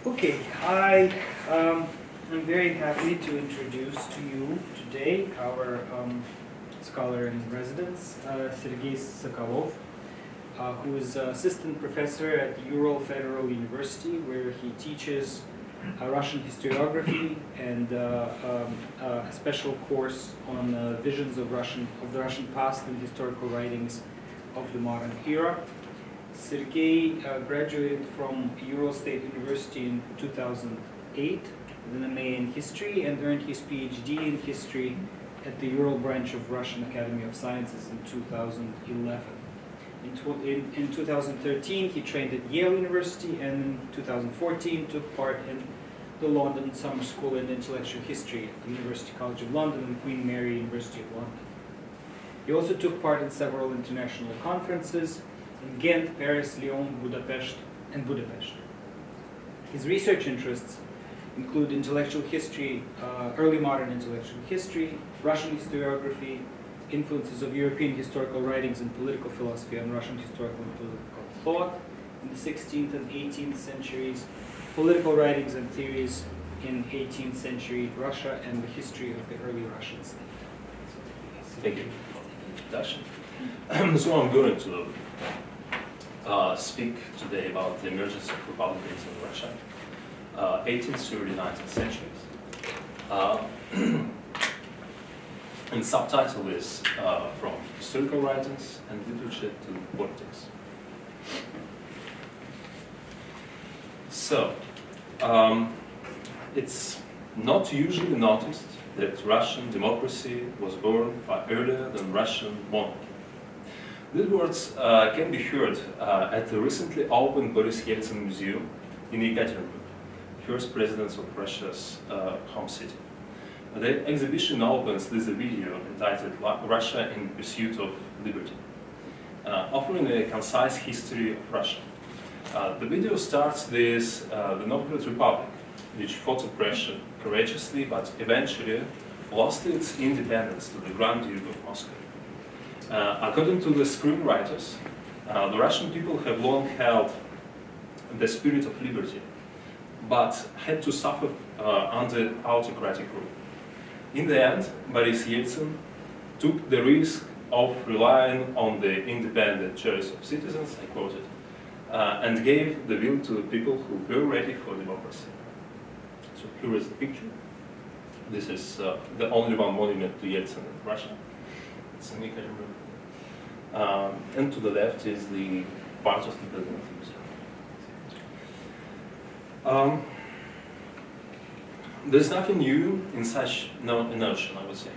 Okay, I'm very happy to introduce to you today our scholar in residence, Sergey Sokolov, who is assistant professor at the Ural Federal University, where he teaches Russian historiography and a special course on visions of the Russian past and historical writings of the modern era. Sergey graduated from Ural State University in 2008 with an MA in history and earned his PhD in history at the Ural branch of Russian Academy of Sciences in 2011. In 2013, he trained at Yale University, and in 2014 took part in the London Summer School in Intellectual History at the University College of London and Queen Mary University of London. He also took part in several international conferences in Ghent, Paris, Lyon, Budapest, and Budapest. His research interests include intellectual history, early modern intellectual history, Russian historiography, influences of European historical writings and political philosophy on Russian historical and political thought in the 16th and 18th centuries, political writings and theories in 18th century Russia, and the history of the early Russian state. Thank you. So I'm going to speak today about the emergence of republicanism in Russia, 18th to early 19th centuries. And subtitle is From Historical Writings and Literature to Politics. So, it's not usually noticed that Russian democracy was born far earlier than Russian monarchy. These words can be heard at the recently opened Boris Yeltsin Museum in Ekaterinburg, first president of Russia's home city. The exhibition opens with a video entitled Russia in Pursuit of Liberty, offering a concise history of Russia. The video starts with the Novgorod Republic, which fought oppression courageously but eventually lost its independence to the Grand Duke of Moscow. According to the screenwriters, the Russian people have long held the spirit of liberty, but had to suffer under autocratic rule. In the end, Boris Yeltsin took the risk of relying on the independent choice of citizens, I quoted, and gave the will to the people who were ready for democracy. So here is the picture. This is the only one monument to Yeltsin in Russia. It's in Ekaterinburg. And to the left is the part of the building of the museum. There's nothing new in such a notion, I would say.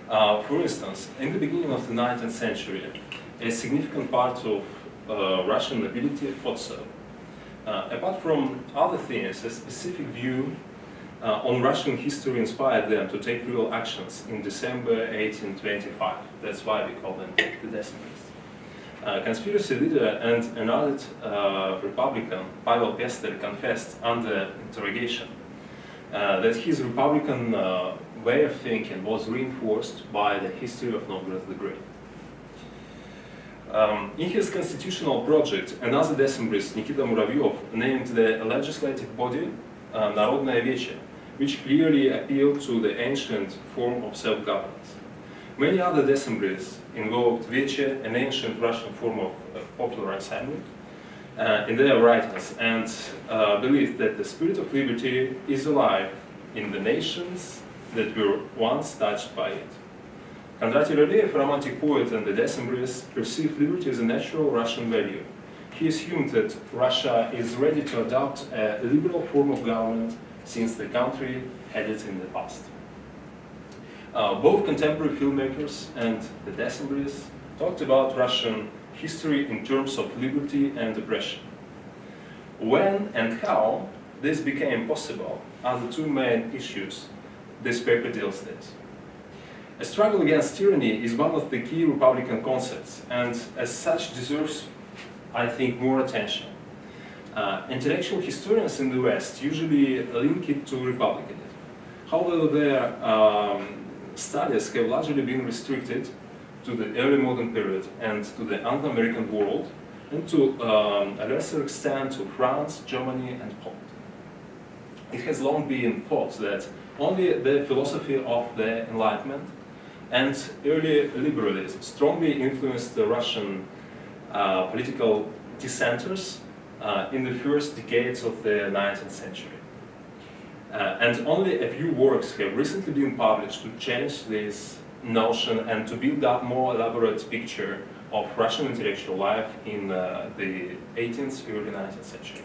For instance, in the beginning of the 19th century, a significant part of Russian nobility thought so. Apart from other things, a specific view on Russian history inspired them to take real actions in December 1825. That's why we call them the Decemberists. Conspiracy leader and another Republican, Pavel Pester, confessed under interrogation that his Republican way of thinking was reinforced by the history of Novgorod the Great. In his constitutional project, another Decembrist, Nikita Muravyov, named the legislative body Narodnaya Veche, which clearly appealed to the ancient form of self-governance. Many other Decembrists invoked Veche, an ancient Russian form of popular assembly, in their writings, and believed that the spirit of liberty is alive in the nations that were once touched by it. Kondratий Ryleyev, a romantic poet and the Decembrists, perceived liberty as a natural Russian value. He assumed that Russia is ready to adopt a liberal form of government since the country had it in the past. Both contemporary filmmakers and the Decembrists talked about Russian history in terms of liberty and oppression. When and how this became possible are the two main issues this paper deals with. A struggle against tyranny is one of the key Republican concepts, and as such deserves, I think, more attention. Intellectual historians in the West usually link it to republicanism. However, their studies have largely been restricted to the early modern period and to the Anglo-American world, and to a lesser extent to France, Germany, and Poland. it has long been thought that only the philosophy of the Enlightenment and early liberalism strongly influenced the Russian political dissenters in the first decades of the 19th century. And only a few works have recently been published to change this notion and to build up more elaborate picture of Russian intellectual life in the 18th, early 19th century.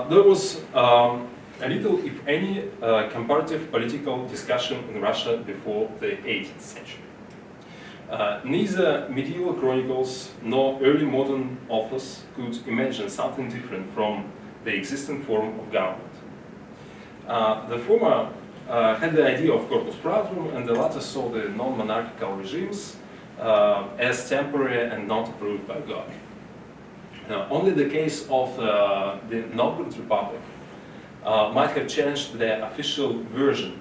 There was a little, if any, comparative political discussion in Russia before the 18th century. Neither medieval chronicles nor early modern authors could imagine something different from the existing form of government. The former had the idea of corpus praetorum, and the latter saw the non-monarchical regimes as temporary and not approved by God. Only the case of the Novgorod Republic might have changed the official version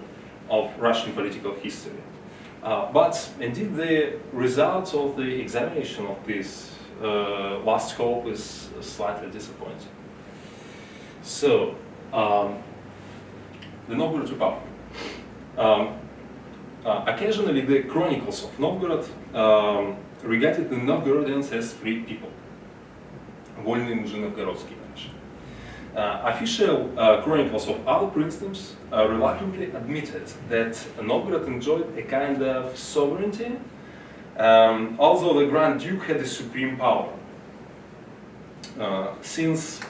of Russian political history. But indeed the result of the examination of this last hope is slightly disappointing. So, the Novgorod Republic. Occasionally the chronicles of Novgorod regarded the Novgorodians as free people. Вольные мужи новгородские. Official chronicles of other princedoms reluctantly admitted that Novgorod enjoyed a kind of sovereignty, although the Grand Duke had the supreme power. Since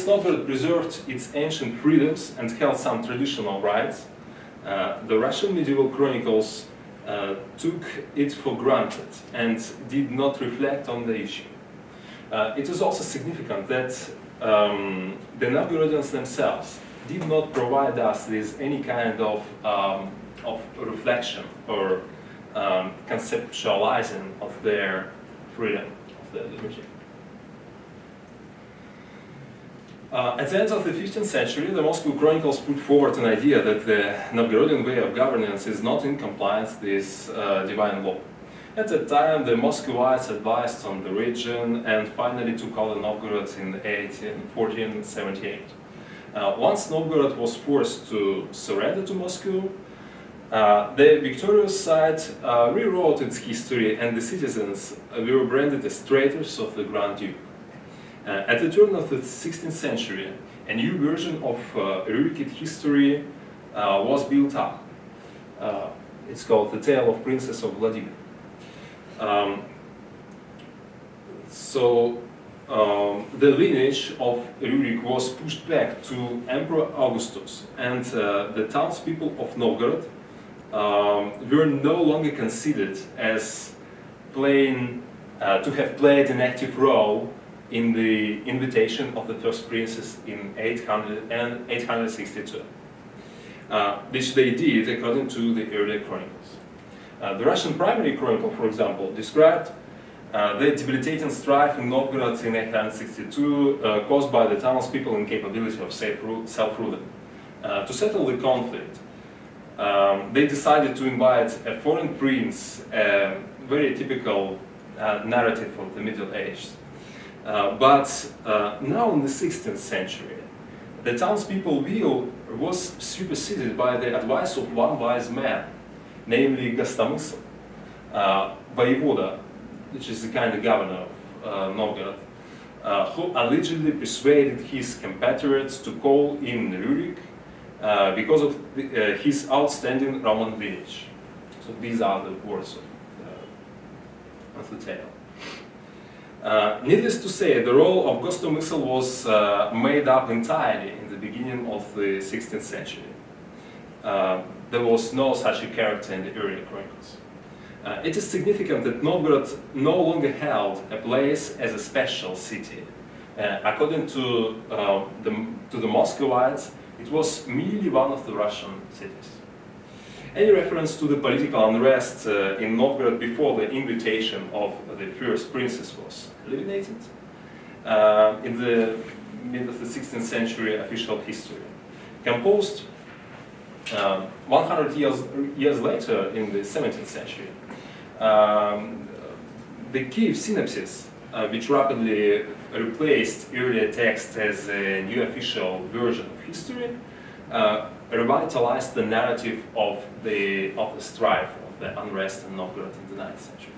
Novgorod preserved its ancient freedoms and held some traditional rights, the Russian medieval chronicles took it for granted and did not reflect on the issue. It is also significant that the Novgorodians themselves did not provide us with any kind of reflection or conceptualizing of their freedom, of their liberty. At the end of the 15th century, the Moscow Chronicles put forward an idea that the Novgorodian way of governance is not in compliance with divine law. At that time, the Muscovites advised on the region and finally took over Novgorod in 1478. Once Novgorod was forced to surrender to Moscow, the victorious side rewrote its history, and the citizens were branded as traitors of the Grand Duke. At the turn of the 16th century, a new version of Rurikid history was built up. It's called The Tale of Princess of Vladimir. The lineage of Rurik was pushed back to Emperor Augustus, and the townspeople of Novgorod were no longer considered as to have played an active role in the invitation of the first princes in 862, which they did according to the earlier chronicles. The Russian primary chronicle, for example, described the debilitating strife in Novgorod in 862 caused by the townspeople incapability of self-ruling. To settle the conflict, they decided to invite a foreign prince, a very typical narrative of the Middle Ages. But now in the 16th century, the townspeople will was superseded by the advice of one wise man, namely Gostomysl, voevoda, which is the kind of governor of Novgorod, who allegedly persuaded his compatriots to call in Rurik because of his outstanding Roman lineage. So these are the words of the tale. Needless to say, the role of Gostomysl was made up entirely in the beginning of the 16th century. There was no such a character in the earlier chronicles. It is significant that Novgorod no longer held a place as a special city. According to the Muscovites, it was merely one of the Russian cities. Any reference to the political unrest in Novgorod before the invitation of the first princes was eliminated in the mid of the 16th century official history. Composed 100 years later in the 17th century, the Kiev synopsis, which rapidly replaced earlier texts as a new official version of history, revitalized the narrative of the strife, of the unrest in Novgorod in the 9th century.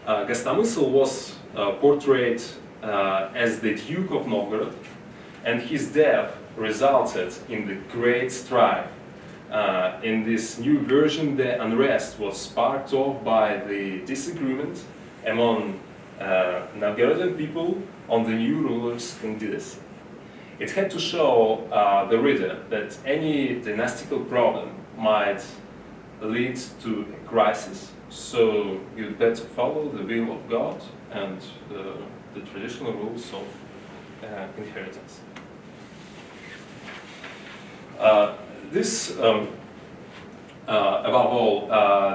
Gostomysl was portrayed as the Duke of Novgorod, and his death resulted in the great strife. In this new version, the unrest was sparked off by the disagreement among Novgorodian people on the new ruler's candidacy. It had to show the reader that any dynastical problem might lead to a crisis, so you'd better follow the will of God and the traditional rules of inheritance. Above all,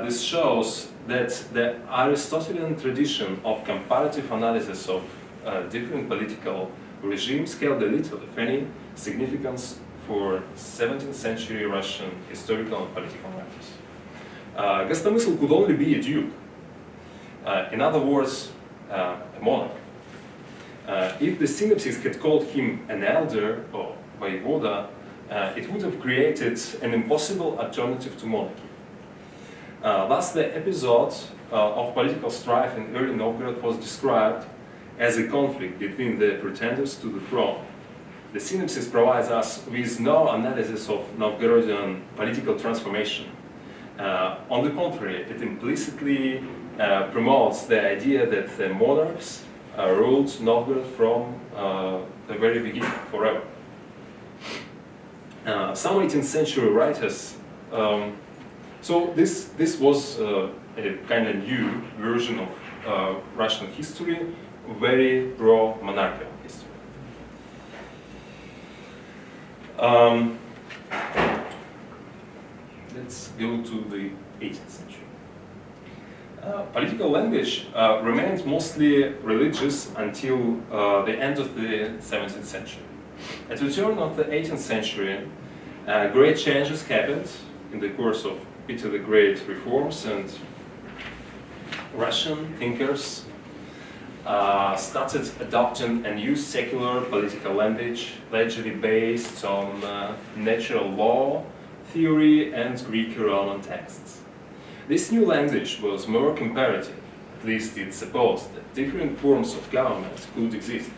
this shows that the Aristotelian tradition of comparative analysis of different political regimes held a little, if any, significance for 17th century Russian historical and political writers. Gostomysl could only be a duke, in other words, a monarch. If the synopsis had called him an elder or voivoda, it would have created an impossible alternative to monarchy. Thus, the episode of political strife in early Novgorod was described as a conflict between the pretenders to the throne. The synopsis provides us with no analysis of Novgorodian political transformation. On the contrary, it implicitly promotes the idea that the monarchs ruled Novgorod from the very beginning, forever. Some 18th century writers, so this was a kind of new version of Russian history, very pro-monarchical history. Let's go to the 18th century. Political language remained mostly religious until the end of the 17th century. At the turn of the 18th century, great changes happened in the course of Peter the Great reforms, and Russian thinkers started adopting a new secular political language, largely based on natural law theory and Greek-Roman texts. This new language was more comparative, at least it supposed that different forms of government could exist.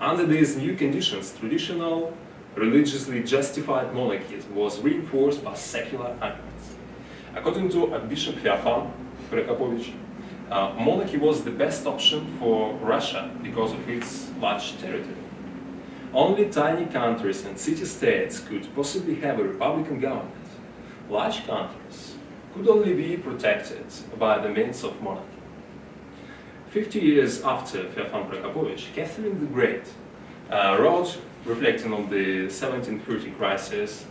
Under these new conditions, traditional, religiously justified monarchy was reinforced by secular arguments. According to Archbishop Feofan Prokopovich, monarchy was the best option for Russia because of its large territory. Only tiny countries and city-states could possibly have a republican government. Large countries could only be protected by the means of monarchy. 50 years after Feofan Prokopovich, Catherine the Great wrote, reflecting on the 1730 crisis,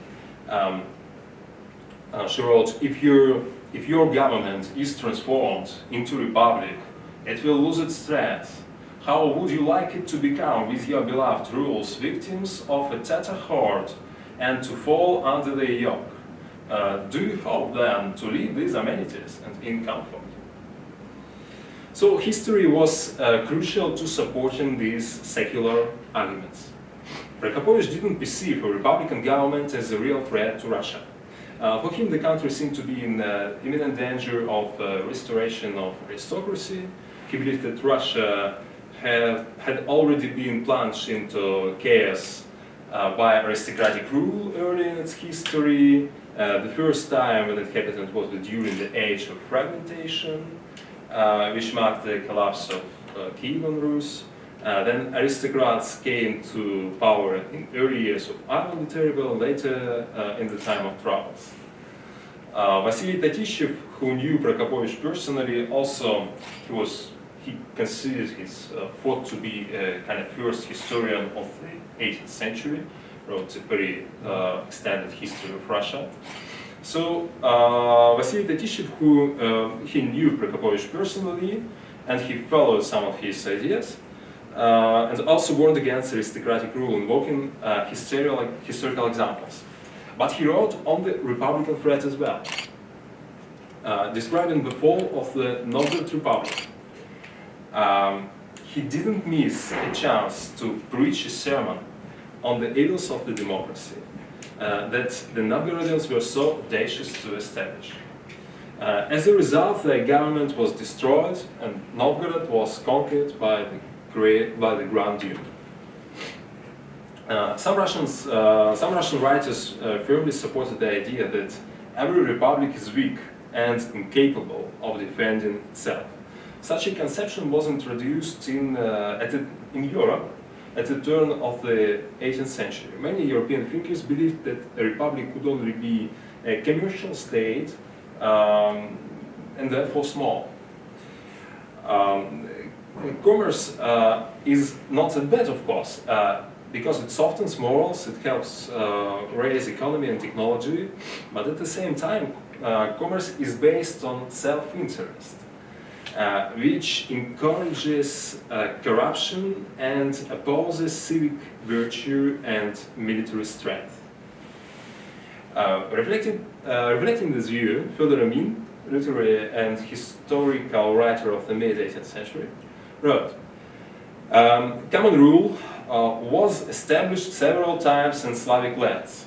she wrote, if your government is transformed into a republic, it will lose its strength. How would you like it to become, with your beloved rules, victims of a Tatar horde and to fall under their yoke? Do you hope then to leave these amenities and in comfort? So history was crucial to supporting these secular arguments. Prokopovich didn't perceive a republican government as a real threat to Russia. For him, the country seemed to be in imminent danger of restoration of aristocracy. He believed that Russia had already been plunged into chaos by aristocratic rule early in its history. The first time when it happened was during the age of fragmentation, which marked the collapse of Kievan Rus. Then aristocrats came to power in early years of Ivan the Terrible, and later in the time of troubles. Vasily Tatishev, who knew Prokopovich personally, also he considered his thought to be a kind of first historian of the 18th century, wrote a very extended history of Russia. So Vasily Tatishev, who he knew Prokopovich personally, and he followed some of his ideas, and also warned against aristocratic rule, invoking historical examples. But he wrote on the Republican threat as well, describing the fall of the Novgorod Republic he didn't miss a chance to preach a sermon on the evils of the democracy that the Novgorodians were so audacious to establish. As a result, the government was destroyed and Novgorod was conquered by the Grand Duke. Some Russian writers firmly supported the idea that every republic is weak and incapable of defending itself. Such a conception was introduced in Europe at the turn of the 18th century. Many European thinkers believed that a republic could only be a commercial state and therefore small. Commerce is not that bad, of course, because it softens morals, it helps raise economy and technology, but at the same time, commerce is based on self-interest, which encourages corruption and opposes civic virtue and military strength. Reflecting this view, Fyodor Amin, literary and historical writer of the mid-18th century, wrote, common rule was established several times in Slavic lands,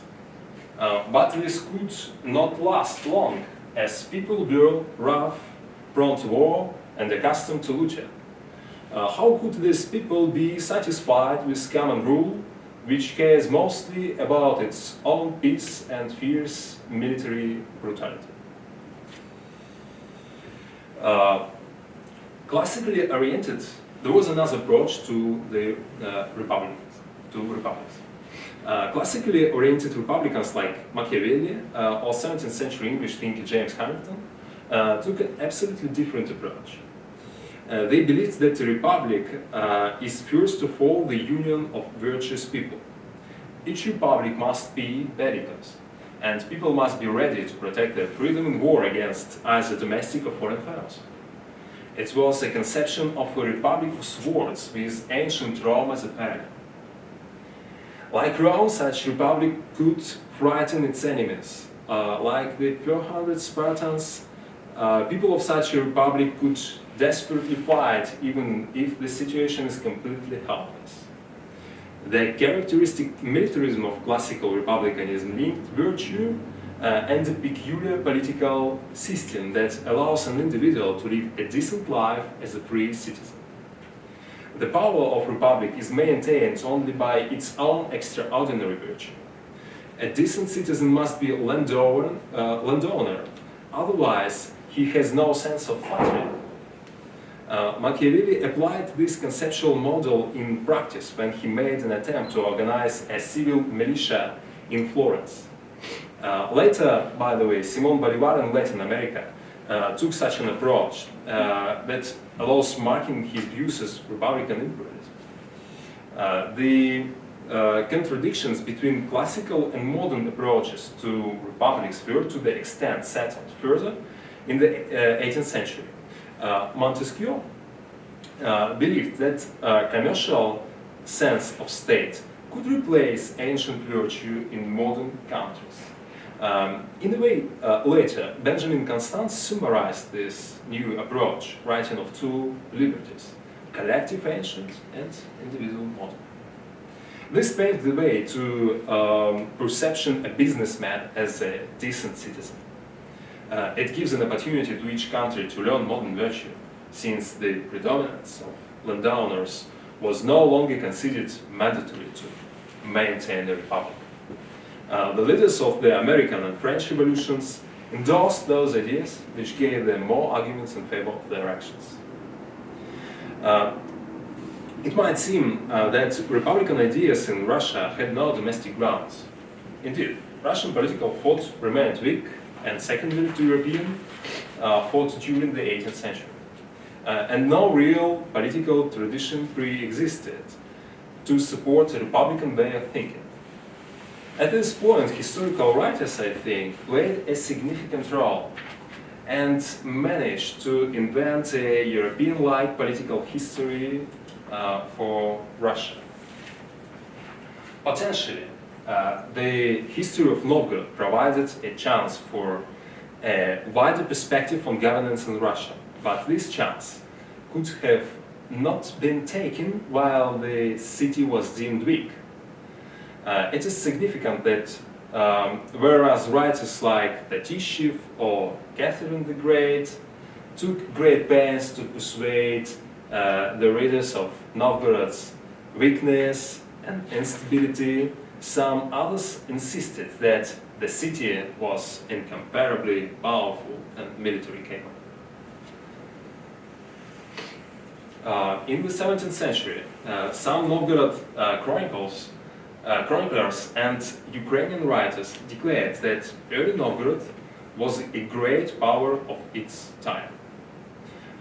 but this could not last long, as people were rough, prone to war, and accustomed to looting. How could these people be satisfied with common rule, which cares mostly about its own peace and fears military brutality? Classically oriented, there was another approach to the republics. Classically oriented republicans like Machiavelli or 17th century English thinker James Hamilton took an absolutely different approach. They believed that the republic is first of all the union of virtuous people. Each republic must be bellicose, and people must be ready to protect their freedom in war against either domestic or foreign foes. It was a conception of a republic of swords with ancient Rome as a paragon. Like Rome, such republic could frighten its enemies. Like the 400 Spartans, people of such a republic could desperately fight even if the situation is completely helpless. The characteristic militarism of classical republicanism linked virtue and a peculiar political system that allows an individual to live a decent life as a free citizen. The power of republic is maintained only by its own extraordinary virtue. A decent citizen must be a landowner, otherwise he has no sense of flattery. Machiavelli applied this conceptual model in practice when he made an attempt to organize a civil militia in Florence. Later, by the way, Simón Bolívar in Latin America took such an approach that allows marking his views as Republican imperialism. The contradictions between classical and modern approaches to republics were to the extent settled further in the 18th century. Montesquieu believed that a commercial sense of state could replace ancient virtue in modern countries. In a way, later, Benjamin Constant summarized this new approach, writing of two liberties, collective ancient and individual modern. This paved the way to perception of a businessman as a decent citizen. It gives an opportunity to each country to learn modern virtue, since the predominance of landowners was no longer considered mandatory to maintain the republic. The leaders of the American and French revolutions endorsed those ideas, which gave them more arguments in favor of their actions. It might seem that Republican ideas in Russia had no domestic grounds. Indeed, Russian political thought remained weak and secondary to European thought during the 18th century. And no real political tradition pre-existed to support a Republican way of thinking. At this point, historical writers, I think, played a significant role and managed to invent a European-like political history for Russia. Potentially, the history of Novgorod provided a chance for a wider perspective on governance in Russia, but this chance could have not been taken while the city was deemed weak. It is significant that whereas writers like Radishchev or Catherine the Great took great pains to persuade the readers of Novgorod's weakness and instability, some others insisted that the city was incomparably powerful and military capable. In the 17th century, some Novgorod chroniclers and Ukrainian writers declared that early Novgorod was a great power of its time.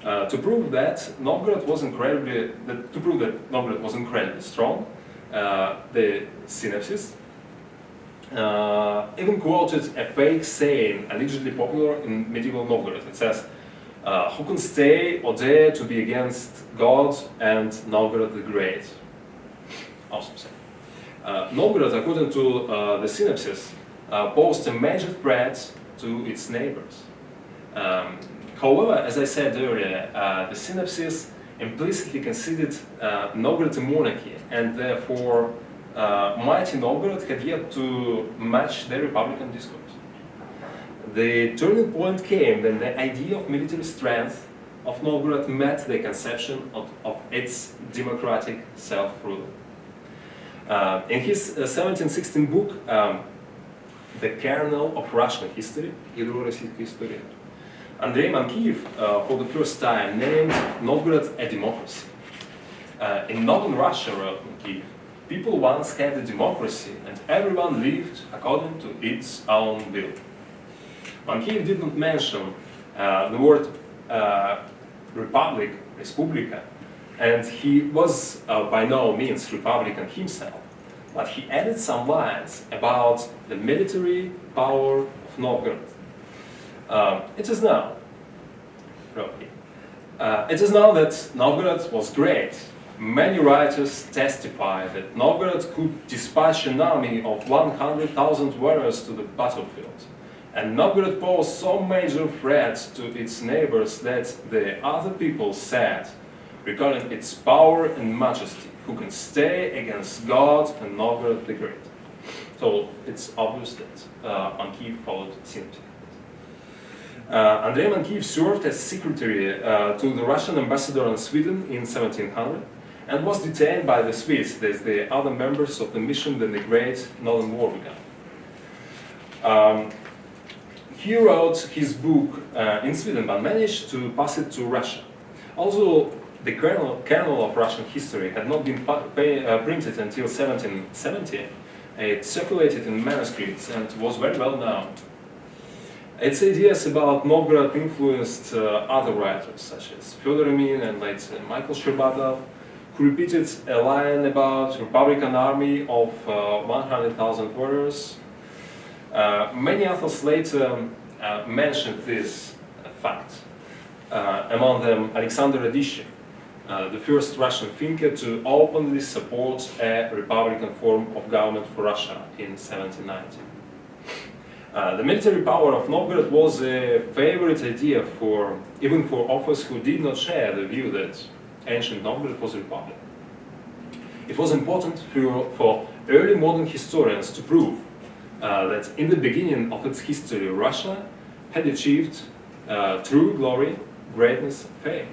To prove that Novgorod was incredibly strong, the synopsis even quoted a fake saying allegedly popular in medieval Novgorod. It says, "Who can stay or dare to be against God and Novgorod the Great?" Awesome saying. Novgorod, according to the synopsis, posed a major threat to its neighbors. However, as I said earlier, the synopsis implicitly considered Novgorod a monarchy, and therefore mighty Novgorod had yet to match the Republican discourse. The turning point came when the idea of military strength of Novgorod met the conception of its democratic self-rule. In his 1716 book, The Kernel of Russian History, Andrei Mankiev, for the first time, named Novgorod a democracy. In northern Russia, wrote Mankiev, people once had a democracy and everyone lived according to its own will. Mankiev did not mention the word republic, respublika, and he was by no means Republican himself, but he added some lines about the military power of Novgorod. It is known that Novgorod was great. Many writers testify that Novgorod could dispatch an army of 100,000 warriors to the battlefield. And Novgorod posed so major threats to its neighbors that the other people said, regarding its power and majesty, who can stay against God and Novgorod the Great. So it's obvious that Mankiev followed synopsis. Andrei Mankiev served as secretary to the Russian ambassador in Sweden in 1700 and was detained by the Swedes as the other members of the mission when the Great Northern War began. He wrote his book in Sweden but managed to pass it to Russia. Although the kernel of Russian history had not been printed until 1770, it circulated in manuscripts and was very well known. Its ideas about Novgorod influenced other writers, such as Fyodor Emin and later Michael Sherbatov, who repeated a line about Republican army of 100,000 warriors. Many authors later mentioned this fact. Among them, Alexander Radishchev, the first Russian thinker to openly support a Republican form of government for Russia in 1790. The military power of Novgorod was a favorite idea even for authors who did not share the view that ancient Novgorod was a republic. It was important for early modern historians to prove that in the beginning of its history, Russia had achieved true glory, greatness, and fame.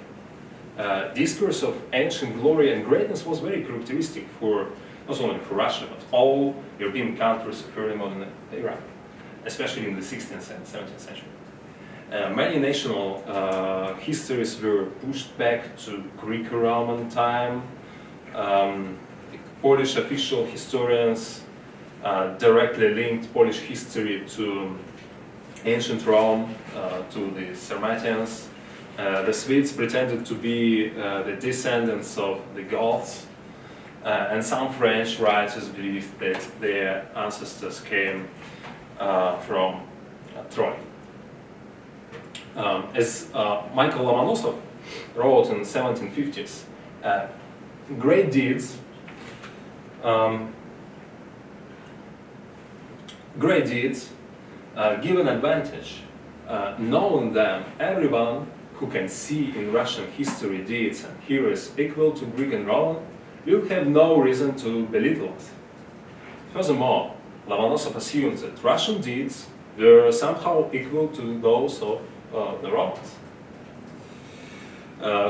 Discourse of ancient glory and greatness was very characteristic for not only for Russia but all European countries of early modern era, especially in the 16th and 17th century. Many national histories were pushed back to Greco-Roman time. Polish official historians directly linked Polish history to ancient Rome, to the Sarmatians. The Swedes pretended to be the descendants of the Goths, and some French writers believed that their ancestors came from Troy. As Michael Lomonosov wrote in the 1750s, great deeds give an advantage. Knowing them, everyone who can see in Russian history deeds and heroes equal to Greek and Roman will have no reason to belittle us. Furthermore, Lomonosov assumes that Russian deeds were somehow equal to those of the Romans.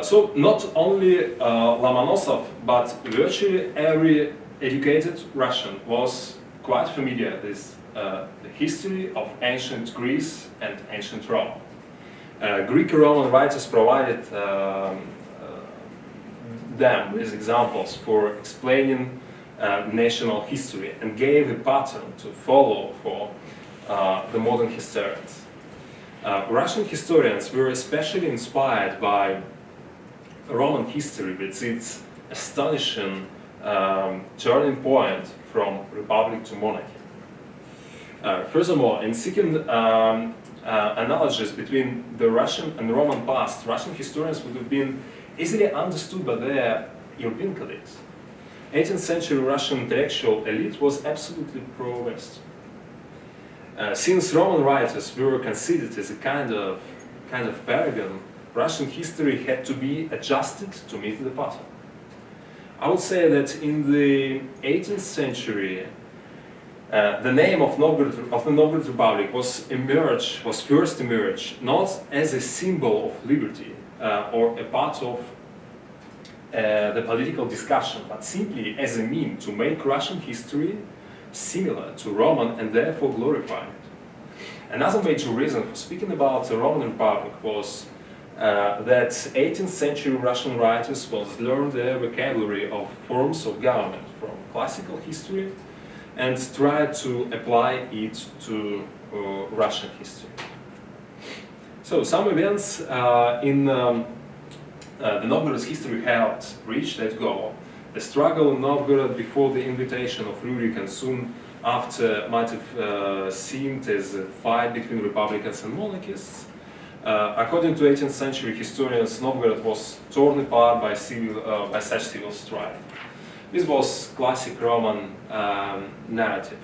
So not only Lomonosov, but virtually every educated Russian was quite familiar with the history of ancient Greece and ancient Rome. Greek and Roman writers provided them with examples for explaining national history and gave a pattern to follow for the modern historians. Russian historians were especially inspired by Roman history with its astonishing turning point from republic to monarchy. Furthermore, in seeking analogies between the Russian and Roman past, Russian historians would have been easily understood by their European colleagues. 18th century Russian intellectual elite was absolutely pro-West. Since Roman writers were considered as a kind of paragon, Russian history had to be adjusted to meet the pattern. I would say that in the 18th century, the name of the Novgorod Republic was first emerged not as a symbol of liberty or a part of the political discussion, but simply as a means to make Russian history similar to Roman and therefore glorify it. Another major reason for speaking about the Roman Republic was that 18th century Russian writers learned their vocabulary of forms of government from classical history and tried to apply it to Russian history. So some events in the Novgorod's history helped reach that goal. The struggle in Novgorod before the invitation of Rurik and soon after might have seemed as a fight between republicans and monarchists. According to 18th century historians, Novgorod was torn apart by such civil strife. This was classic Roman narrative.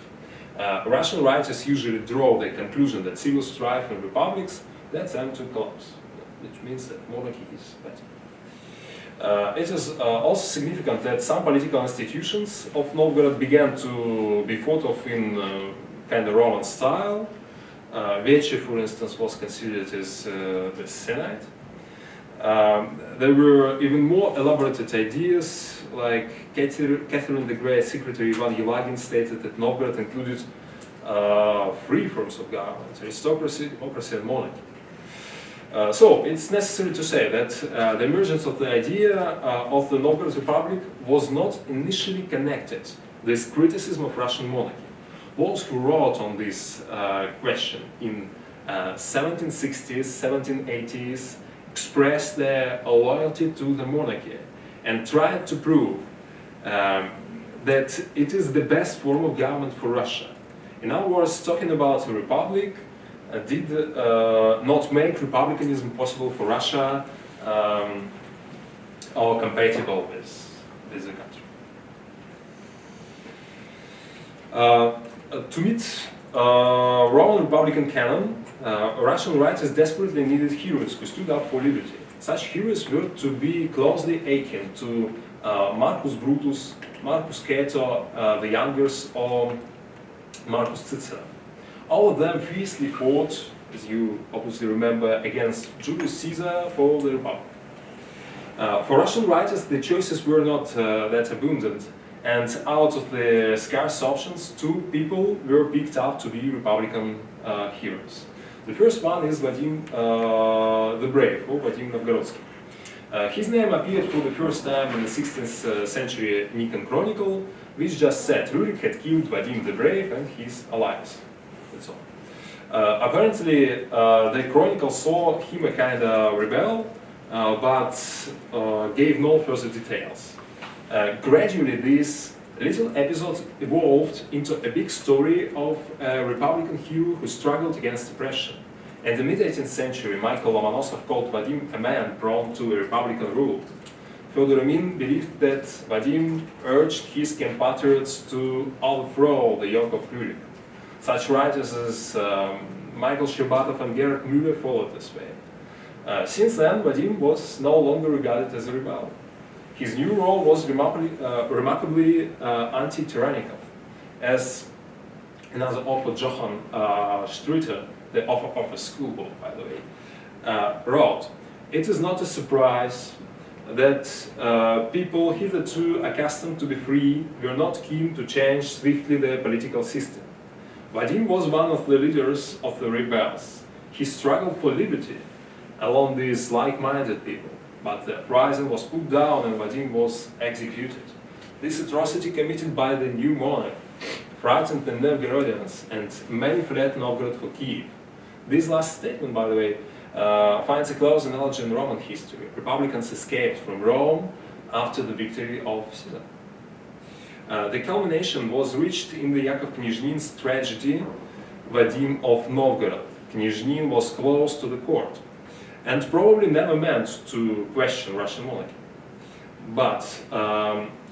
Russian writers usually draw the conclusion that civil strife in republics led them to collapse, which means that monarchy is better. It is also significant that some political institutions of Novgorod began to be thought of in kind of Roman style. Veche, for instance, was considered as the Senate. There were even more elaborated ideas, like Catherine the Great Secretary Ivan Yelagin stated that Novgorod included three forms of government: aristocracy, democracy, and monarchy. So it's necessary to say that the emergence of the idea of the Novgorod Republic was not initially connected with criticism of Russian monarchy. Those who wrote on this question in 1760s, 1780s expressed their loyalty to the monarchy and tried to prove that it is the best form of government for Russia. In other words, talking about a republic did not make republicanism possible for Russia or compatible with the country. To meet Roman Republican canon, Russian writers desperately needed heroes who stood up for liberty. Such heroes were to be closely akin to Marcus Brutus, Marcus Cato the Younger, or Marcus Cicero. All of them fiercely fought, as you obviously remember, against Julius Caesar for the Republic. For Russian writers, the choices were not that abundant, and out of the scarce options, two people were picked up to be Republican heroes. The first one is Vadim the Brave, or Vadim Novgorodsky. His name appeared for the first time in the 16th century Nikon Chronicle, which just said Rurik had killed Vadim the Brave and his allies. That's all. Apparently, the Chronicle saw him a kind of rebel, but gave no further details. Gradually, these little episodes evolved into a big story of a Republican hero who struggled against oppression. In the mid-18th century, Michael Lomonosov called Vadim a man prone to a Republican rule. Fyodor Amin believed that Vadim urged his compatriots to overthrow the yoke of Rurik. Such writers as Michael Sherbatov and Gerhard Müller followed this way. Since then, Vadim was no longer regarded as a rebel. His new role was remarkably anti-tyrannical, as another author, Johann Strutter, the author of a schoolbook, by the way, wrote, "It is not a surprise that people hitherto accustomed to be free were not keen to change swiftly their political system. Vadim was one of the leaders of the rebels. He struggled for liberty along these like-minded people, but the uprising was put down and Vadim was executed. This atrocity committed by the new monarch frightened the Novgorodians, and many fled Novgorod for Kiev." This last statement, by the way, finds a close analogy in Roman history. Republicans escaped from Rome after the victory of Caesar. The culmination was reached in the Yakov Knyazhnin's tragedy, Vadim of Novgorod. Knyazhnin was close to the court and probably never meant to question Russian monarchy. But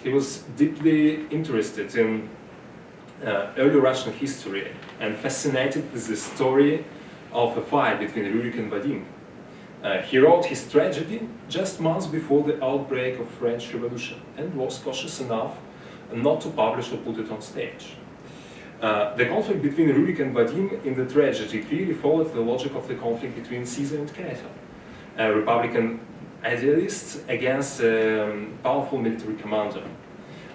he was deeply interested in early Russian history and fascinated with the story of a fight between Rurik and Vadim. He wrote his tragedy just months before the outbreak of French Revolution and was cautious enough not to publish or put it on stage. The conflict between Rurik and Vadim in the tragedy clearly followed the logic of the conflict between Caesar and Cato, a Republican idealist against a powerful military commander.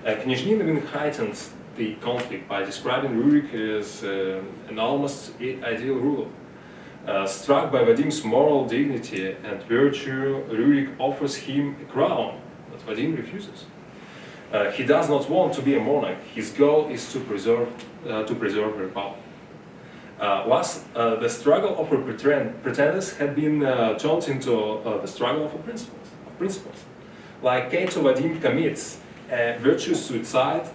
Knyazhnin even heightened the conflict by describing Rurik as an almost ideal ruler. Struck by Vadim's moral dignity and virtue, Rurik offers him a crown, but Vadim refuses. He does not want to be a monarch. His goal is to preserve the republic. Thus, the struggle of pretenders had been turned into the struggle of principles. Like Cato, Vadim commits a virtuous suicide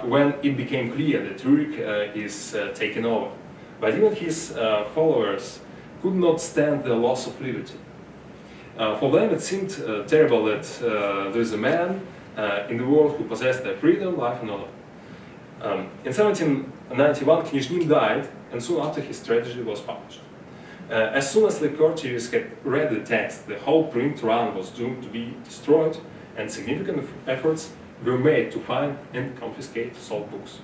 when it became clear that Rurik is taken over. Vadim and his followers could not stand the loss of liberty. For them it seemed terrible that there is a man in the world who possessed their freedom, life and honor. In 1791, Knyazhnin died, and soon after his tragedy was published. As soon as the courtiers had read the text, the whole print run was doomed to be destroyed, and significant efforts were made to find and confiscate sold books.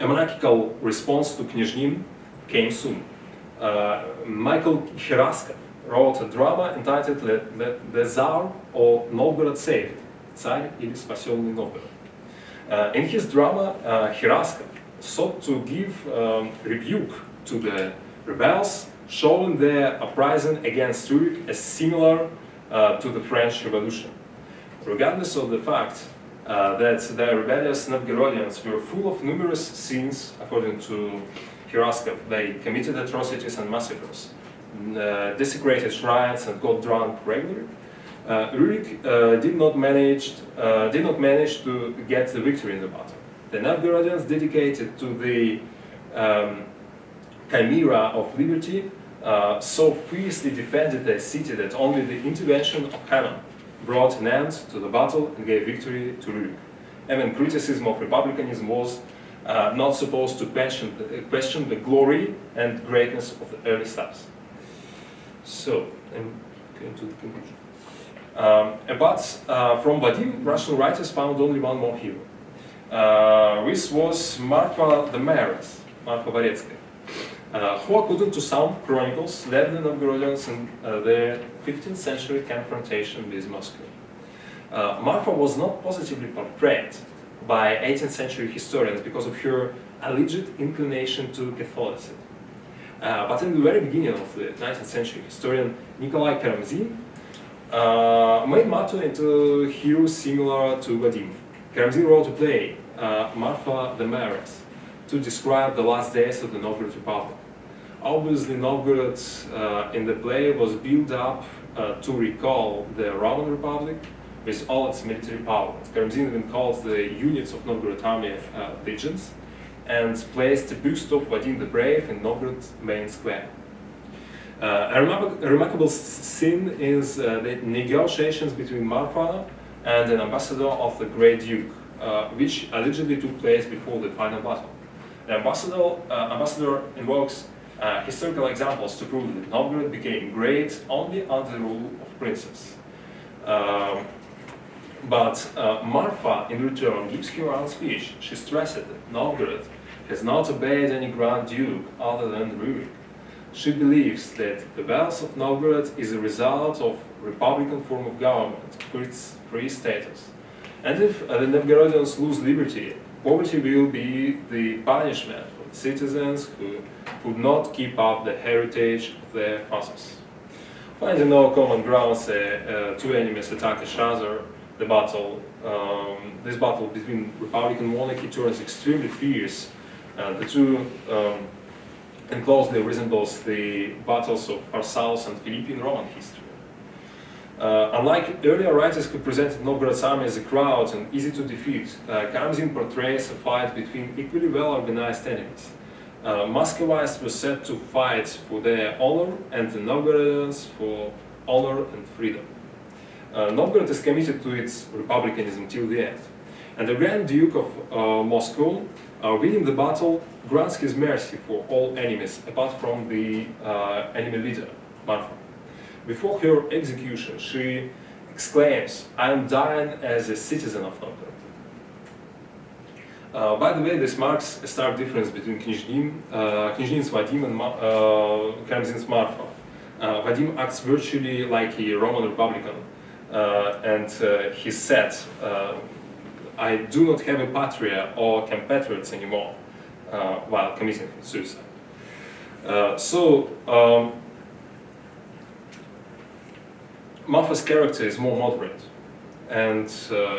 A monarchical response to Knyazhnin came soon. Michael Heraskov wrote a drama entitled The Tsar or Novgorod Saved, Царь или спасенный Новгород. In his drama, Heraskov sought to give rebuke to the rebels, showing their uprising against Rurik as similar to the French Revolution. Regardless of the fact that the rebellious Novgorodians were full of numerous sins, according to Heraskov, they committed atrocities and massacres, desecrated shrines and got drunk regularly. Rurik did not manage to get the victory in the battle. The Novgorodians, dedicated to the chimera of liberty, so fiercely defended their city that only the intervention of heaven brought an end to the battle and gave victory to Rurik. Even criticism of republicanism was not supposed to question the glory and greatness of the early steps. So, I'm going to the conclusion. But from Vadim, Russian writers found only one more hero. This was Marfa the Mayoress, Marfa Varetskaya, who, according to some chronicles, led the Novgorodians in their 15th century confrontation with Moscow. Marfa was not positively portrayed by 18th century historians because of her alleged inclination to Catholicism. But in the very beginning of the 19th century, historian Nikolai Karamzin made Marfa into a hero similar to Vadim. Karamzin wrote a play, Marfa the Mayoress, to describe the last days of the Novgorod Republic. Obviously, Novgorod in the play was built up to recall the Roman Republic with all its military power. Karamzin even calls the units of Novgorod army legions and placed a buste of Vadim the Brave in Novgorod's main square. A remarkable scene is the negotiations between Marfa and an ambassador of the Great Duke, which allegedly took place before the final battle. The ambassador invokes historical examples to prove that Novgorod became great only under the rule of princes. But Marfa, in return, gives her own speech. She stressed that Novgorod has not obeyed any Grand Duke other than Rurik. She believes that the wealth of Novgorod is a result of republican form of government for its free status. And if the Novgorodians lose liberty, poverty will be the punishment for the citizens who could not keep up the heritage of their fathers. Finding no common grounds, two enemies attack each other. This battle between republican monarchy turns extremely fierce. The two and closely resembles the battles of Pharsalus and Philippi in Roman history. Unlike earlier writers who presented Novgorod's army as a crowd and easy to defeat, Karamzin portrays a fight between equally well-organized enemies. Muscovites were set to fight for their honor, and the Novgorodians for honor and freedom. Novgorod is committed to its republicanism till the end, and the Grand Duke of Moscow, winning the battle, grants his mercy for all enemies apart from the enemy leader, Marfa. Before her execution, she exclaims, "I am dying as a citizen of Novgorod." By the way, this marks a stark difference between Knyazhin's Vadim and Karamzin's Marfa. Vadim acts virtually like a Roman Republican, and he said, "I do not have a patria or compatriots anymore," while committing suicide. Marfa's character is more moderate, and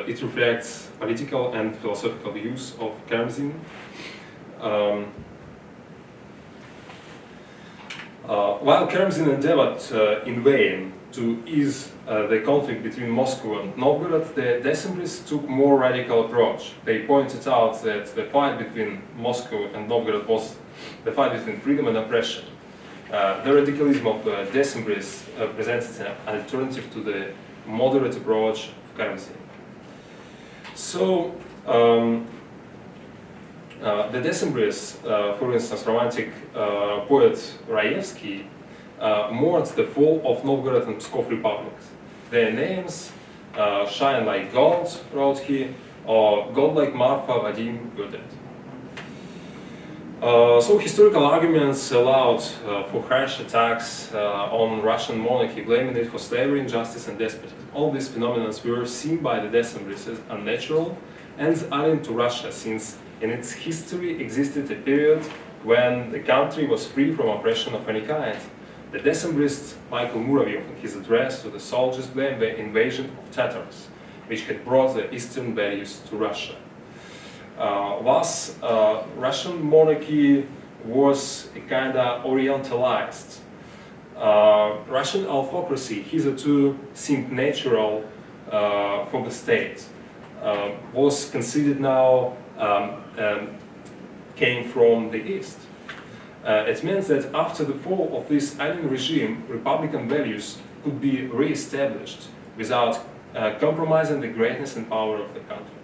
it reflects political and philosophical views of Karamzin. While Karamzin endeavored in vain to ease the conflict between Moscow and Novgorod, the Decembrists took a more radical approach. They pointed out that the fight between Moscow and Novgorod was the fight between freedom and oppression. The radicalism of Decembrists presented an alternative to the moderate approach of Karamzin. So, the Decembrists, for instance, romantic poet Raevsky, mourned the fall of Novgorod and Pskov republics. Their names shine like gold, wrote he, or God like Marfa, Vadim, were dead. So historical arguments allowed for harsh attacks on Russian monarchy, blaming it for slavery, injustice, and despotism. All these phenomena were seen by the Decembrists as unnatural and alien to Russia, since in its history existed a period when the country was free from oppression of any kind. The Decembrist Michael Muravyov, in his address to the soldiers, blamed the invasion of Tatars, which had brought the Eastern values to Russia. Thus, Russian monarchy was a kind of orientalized. Russian autocracy, hitherto seemed natural for the state, was considered now came from the East. It means that after the fall of this alien regime, republican values could be re-established without compromising the greatness and power of the country.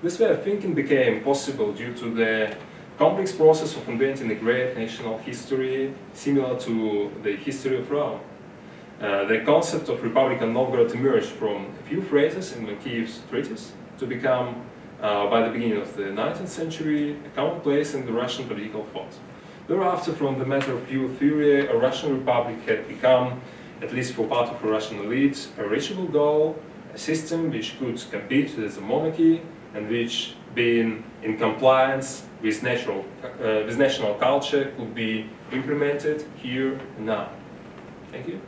This way of thinking became possible due to the complex process of inventing a great national history similar to the history of Rome. The concept of Republican Novgorod emerged from a few phrases in Kiev's treatise to become, by the beginning of the 19th century, a commonplace in the Russian political thought. Thereafter, from the matter of pure theory, a Russian republic had become, at least for part of the Russian elite, a reachable goal, a system which could compete with the monarchy and which, being in compliance with national culture, could be implemented here and now. Thank you.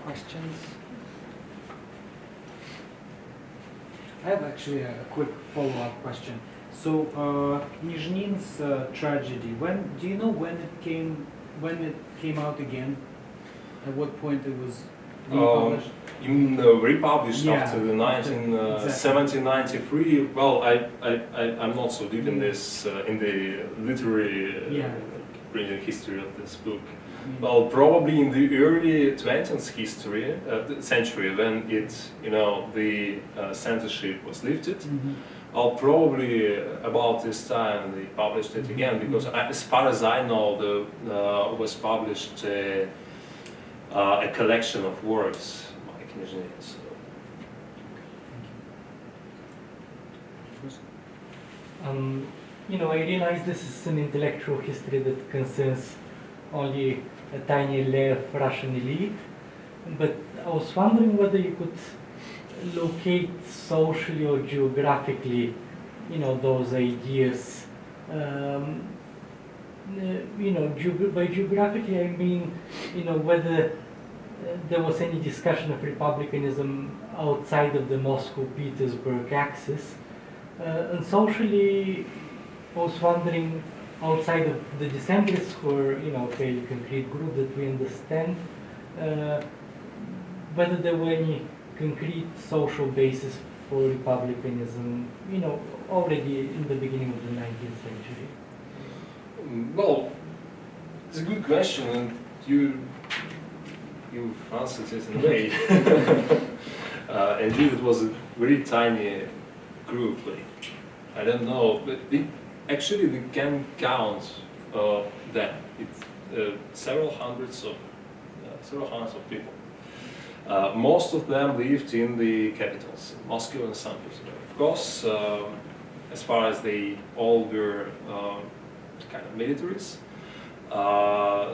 Questions? I have actually a quick follow-up question. So, Knyazhin's tragedy. Do you know when it came out again? At what point it was republished? Republished after the 1793. Well, I'm not so deep in this in the literary printing history of this book. Well, probably in the early 20th century, when the censorship was lifted. Well, probably about this time they published it again, because as far as I know, was published a collection of works by Knyzhny. I realize this is an intellectual history that concerns only a tiny layer of Russian elite, but I was wondering whether you could locate socially or geographically, those ideas. By geographically I mean, whether there was any discussion of republicanism outside of the Moscow-Petersburg axis. And socially, I was wondering, outside of the Decembrists, who are, a fairly concrete group that we understand, whether there were any concrete social basis for republicanism, already in the beginning of the 19th century. Well, it's a good question, and you answered it in a way. Indeed, it was a very tiny group. I don't know, but actually we can count them. It's several hundreds of people. Most of them lived in the capitals, Moscow and St. Petersburg. Of course, as far as they all were kind of militaries,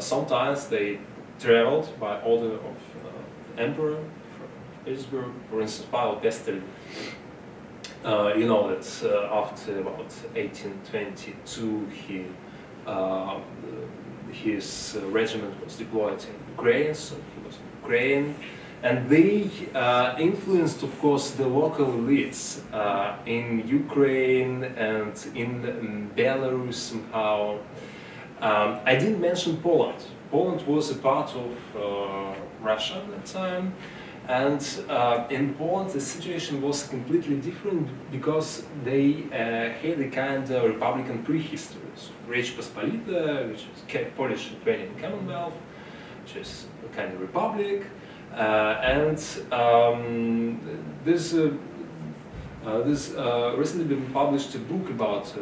sometimes they traveled by order of emperor from Petersburg. For instance, Pavel Pestel, that after about 1822 his regiment was deployed in Ukraine, so he was in Ukraine. And they influenced, of course, the local elites in Ukraine and in Belarus somehow. I didn't mention Poland. Poland was a part of Russia at the time, and in Poland the situation was completely different because they had a kind of republican prehistory. So Rzecz Pospolita, which is Polish-Lithuanian Commonwealth, which is a kind of republic. This recently been published a book about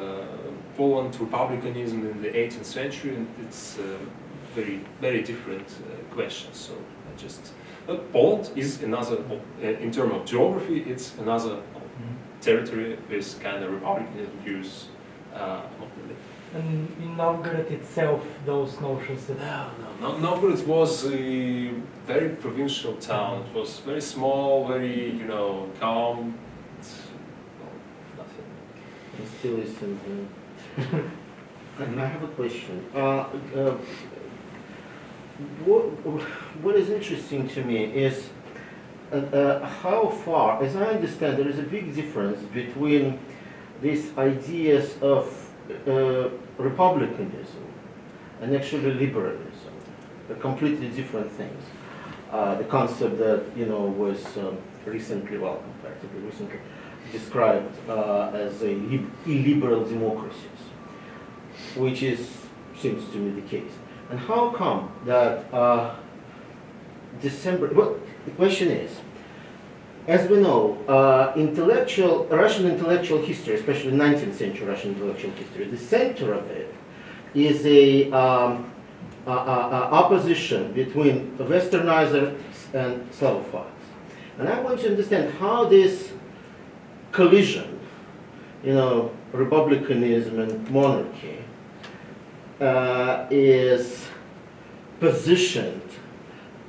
Poland republicanism in the 18th century, and it's very, very different questions. So Poland is another, in terms of geography, it's another territory with kind of republicanism views of the. And in Novgorod itself, those notions that... No, Novgorod was a very provincial town. It was very small, very, calm. Nothing. I still listen. And I have a question. What is interesting to me is how far, as I understand, there is a big difference between these ideas of republicanism and actually liberalism. They're completely different things. The concept that was recently described as a illiberal democracies, which seems to me the case. And how come that well, the question is, as we know, Russian intellectual history, especially 19th century Russian intellectual history, the center of it is a opposition between Westernizers and Slavophiles. And I want to understand how this collision, republicanism and monarchy, is positioned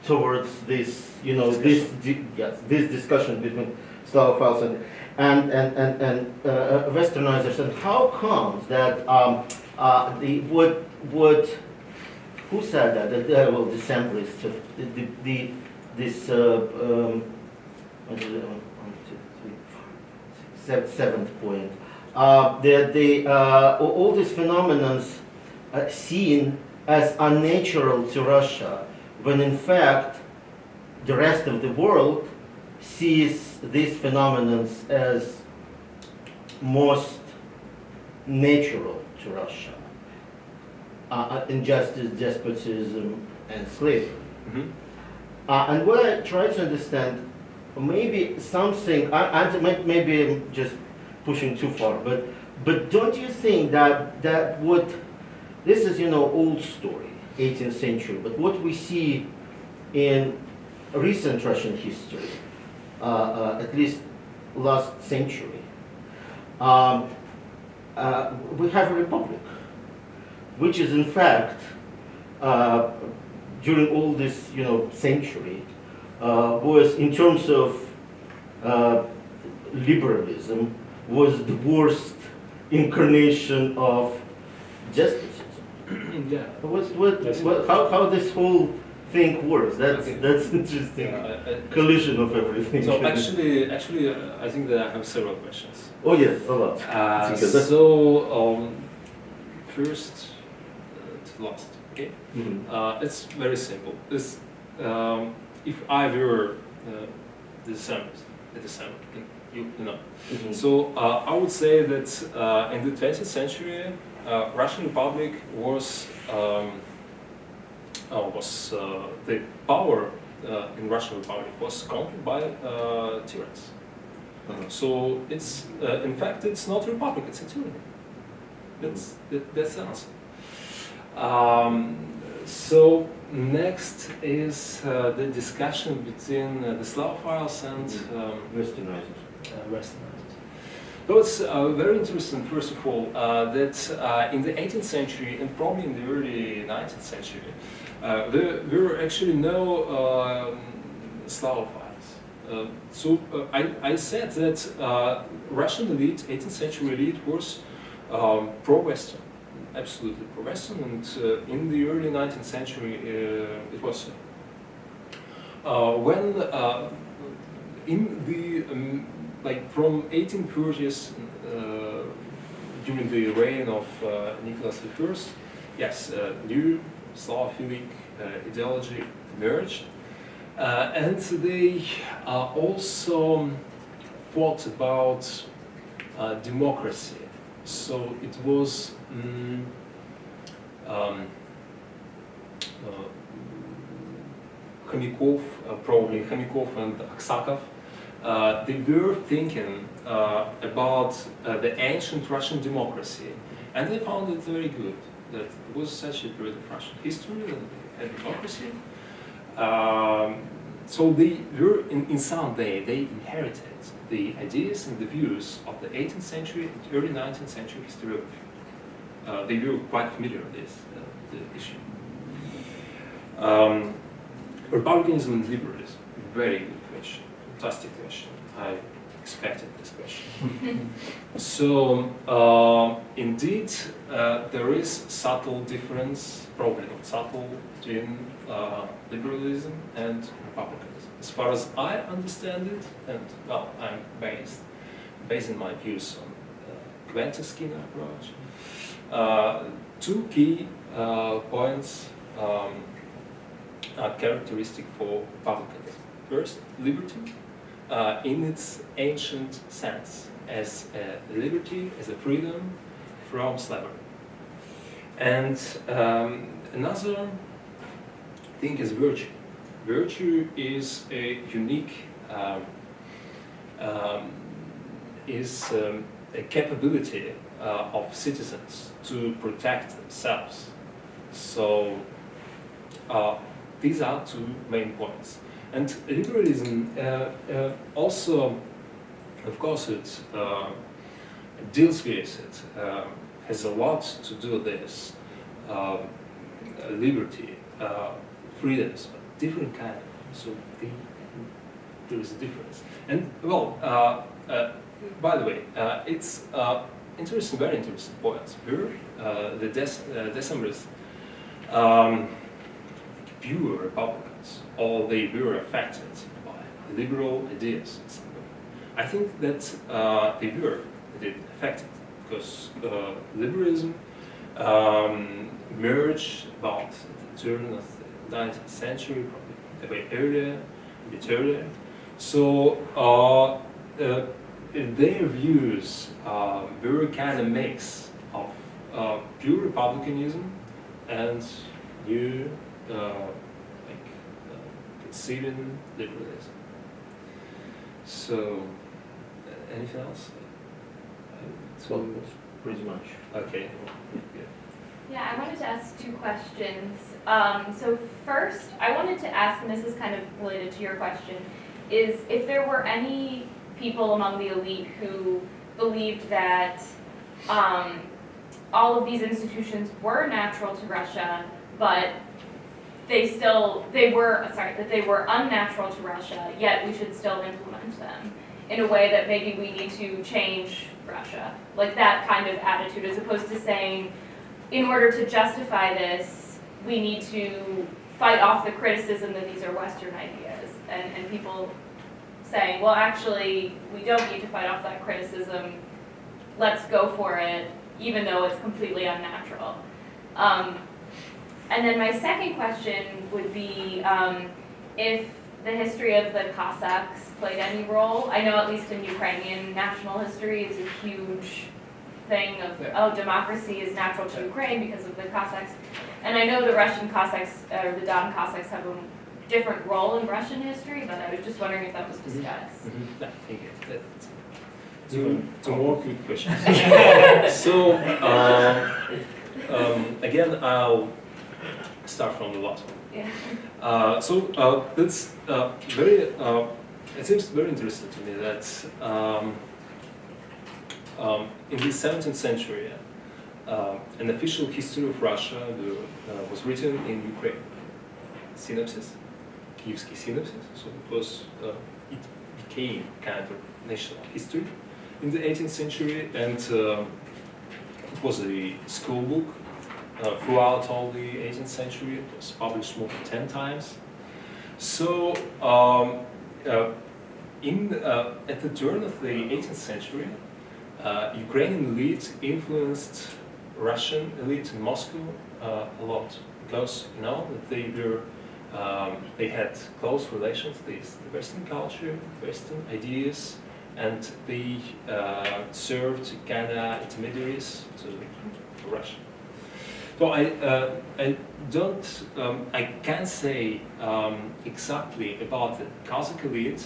towards this, this discussion between Slavophiles and Westernizers, and how comes that who said that? Well, Decemberists, seventh point, that all these phenomena seen as unnatural to Russia, when in fact the rest of the world sees these phenomena as most natural to Russia. Injustice, despotism, and slavery. Mhm. And what I try to understand, maybe something, maybe I'm just pushing too far, but don't you think that what, this is, old story, 18th century, but what we see in recent Russian history, at least last century, we have a republic, which is in fact, during all this, century, was in terms of liberalism, was the worst incarnation of despotism. Yeah. How this whole thing works? That's Okay. that's interesting. Yeah, Collision of everything. So actually, I think that I have several questions. Oh yes, a lot. Together. So first to last, okay? Mhm. It's very simple. This, if I were the December, you know. Mhm. So I would say that in the 20th century, Russian Republic was the power in Russian Republic was conquered by tyrants. Uh-huh. So it's in fact it's not a republic; it's a tyranny. That's the answer. So next is the discussion between the Slavophiles and Westernizers. Westernizers. So it's very interesting, first of all, that in the 18th century and probably in the early 19th century, there were actually no Slavophiles. I said that Russian elite, 18th century elite, was pro-Western, absolutely pro-Western, and in the early 19th century it was so. When in the like from 1830s, during the reign of Nicholas I, yes, new Slavophilic ideology emerged, and they also thought about democracy. So it was Khomykov, probably Khomykov and Aksakov. They were thinking about the ancient Russian democracy, and they found it very good. That it was such a period of Russian history and they had democracy. So they were, in some way, they inherited the ideas and the views of the 18th century and early 19th century historiography. They were quite familiar with this the issue. Republicanism and liberalism, very good question, fantastic question. I expected this question. So, indeed, there is subtle difference, probably not subtle, between liberalism and republicanism. As far as I understand it, and well, I'm basing my views on Quenta-Skinner approach. Two key points are characteristic for republicanism. First, liberty. In its ancient sense, as a liberty, as a freedom from slavery. And another thing is virtue. Virtue is a unique, a capability of citizens to protect themselves. So these are two main points. And liberalism also, of course, it deals with it, has a lot to do with this. Liberty, freedoms, different kind. So there is a difference. And well, by the way, it's interesting, very interesting points. Here, the Decemberists, pure Republicans, or they were affected by liberal ideas in some way. I think that they were affected because liberalism emerged about the turn of the 19th century, probably a bit earlier. So their views were kind of mix of pure republicanism and new conceiving liberalism. So, anything else? So pretty much. Okay. Yeah, I wanted to ask two questions. So first, I wanted to ask, and this is kind of related to your question, is if there were any people among the elite who believed that all of these institutions were natural to Russia, but they were unnatural to Russia, yet we should still implement them in a way that maybe we need to change Russia. Like that kind of attitude, as opposed to saying, in order to justify this, we need to fight off the criticism that these are Western ideas. And people saying, well, actually, we don't need to fight off that criticism. Let's go for it, even though it's completely unnatural. And then my second question would be if the history of the Cossacks played any role. I know at least in Ukrainian national history it's a huge thing of, oh, democracy is natural to Ukraine because of the Cossacks. And I know the Russian Cossacks, or the Don Cossacks, have a different role in Russian history, but I was just wondering if that was discussed. I think two more quick questions. So, again, I'll start from the last one. Yeah. That's very. It seems very interesting to me that in the 17th century, an official history of Russia was written in Ukraine. Synopsis, Kievsky synopsis. So it became kind of national history in the 18th century, and it was a school book. Throughout all the 18th century, it was published more than 10 times. So, at the turn of the 18th century, Ukrainian elite influenced Russian elite in Moscow a lot, because that they had close relations with the Western culture, Western ideas, and they served kind of intermediaries to Russia. So I can't say exactly about the Cossack elite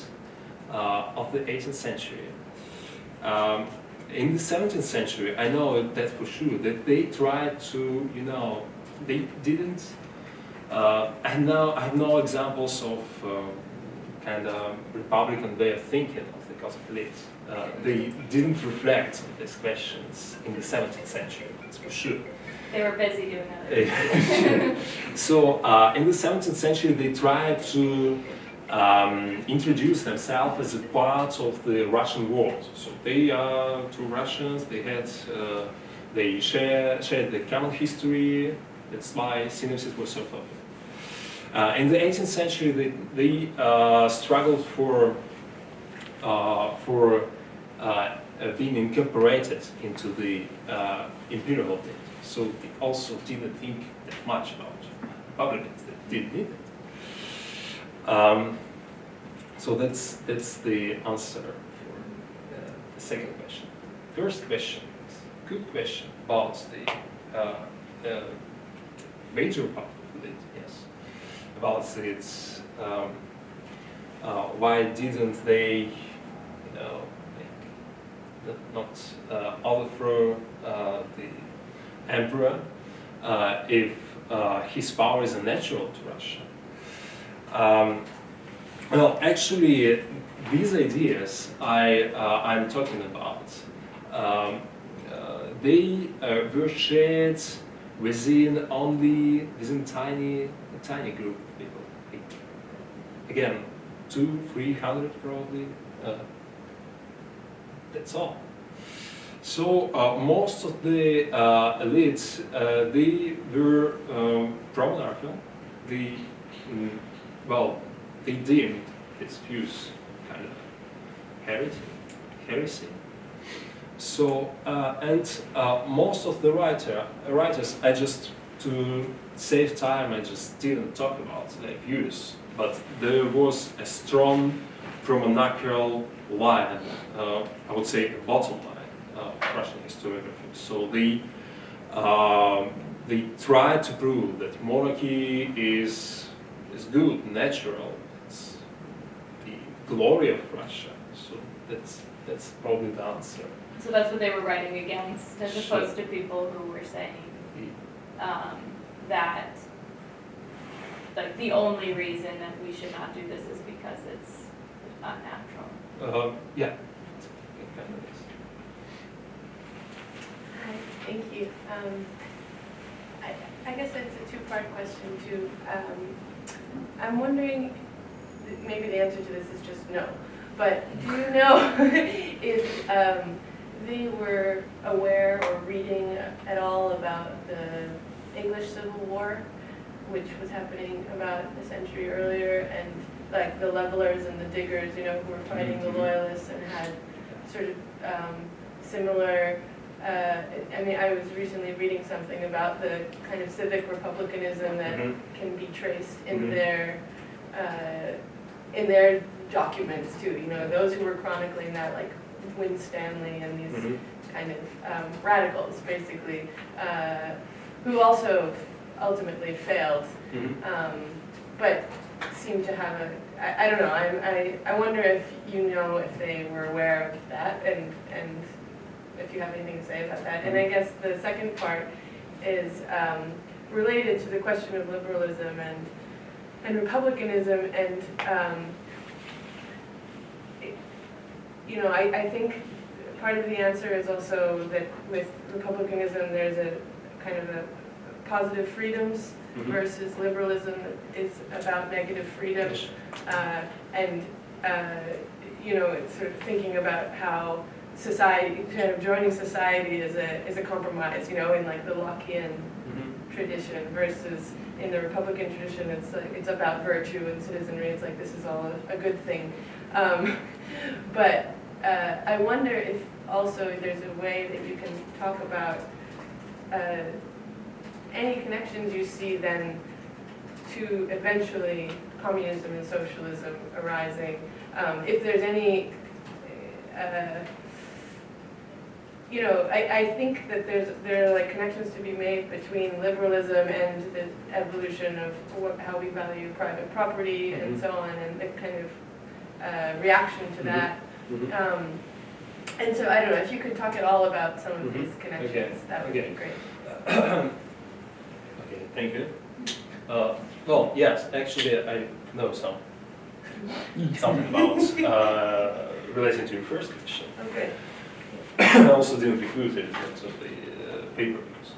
of the 18th century. In the 17th century, I know that for sure, that they tried to, they didn't, I have no examples of kind of Republican way of thinking of the Cossack elite. They didn't reflect on these questions in the 17th century, that's for sure. They were busy doing that. So in the 17th century, they tried to introduce themselves as a part of the Russian world. So they are two Russians. They shared the common history. That's why synopsis was so popular. In the 18th century, they struggled for being incorporated into the imperial elite. So they also didn't think that much about Republicans that didn't need it. So that's the answer for the second question. First question is a good question about the major part of it, yes. About its why didn't they not overthrow the emperor if his power is unnatural to Russia. Well, actually, these ideas I'm talking about, they were shared within tiny group of people. Again, 200-300 probably. That's all. So most of the elites, they were pro-monarchical. They deemed this views kind of heresy. So most of the writers, to save time, I just didn't talk about their views. But there was a strong pro-monarchical line, I would say a bottom line. Russian historiography. So they try to prove that monarchy is good, natural. It's the glory of Russia. So that's probably the answer. So that's what they were writing against, as Sure. opposed to people who were saying that like the only reason that we should not do this is because it's unnatural. Yeah. It kind of is. Hi, thank you. I guess it's a two-part question too. I'm wondering, maybe the answer to this is just no, but do you know if they were aware or reading at all about the English Civil War, which was happening about a century earlier, and like the levelers and the diggers, you know, who were fighting the loyalists and had sort of similar. I mean, I was recently reading something about the kind of civic republicanism that can be traced in their documents too. You know, those who were chronicling that, like Winstanley and these kind of radicals, basically, who also ultimately failed, but seemed to have a. I don't know. I wonder if you know if they were aware of that and if you have anything to say about that. And I guess the second part is related to the question of liberalism and republicanism, and you know, I think part of the answer is also that with republicanism there's a kind of a positive freedoms versus liberalism is about negative freedom, and you know, it's sort of thinking about how society, kind of joining society is a compromise, you know, in like the Lockean tradition versus in the Republican tradition, it's like it's about virtue and citizenry. It's like this is all a good thing, but I wonder if also there's a way that you can talk about any connections you see then to eventually communism and socialism arising. If there's any, you know, I think that there are like connections to be made between liberalism and the evolution of how we value private property and so on, and the kind of reaction to that. And so I don't know if you could talk at all about some of these connections. That would be great. Okay, thank you. Well, yes, actually, I know something about relating to your first question. Okay. I also didn't include it in terms of the paper because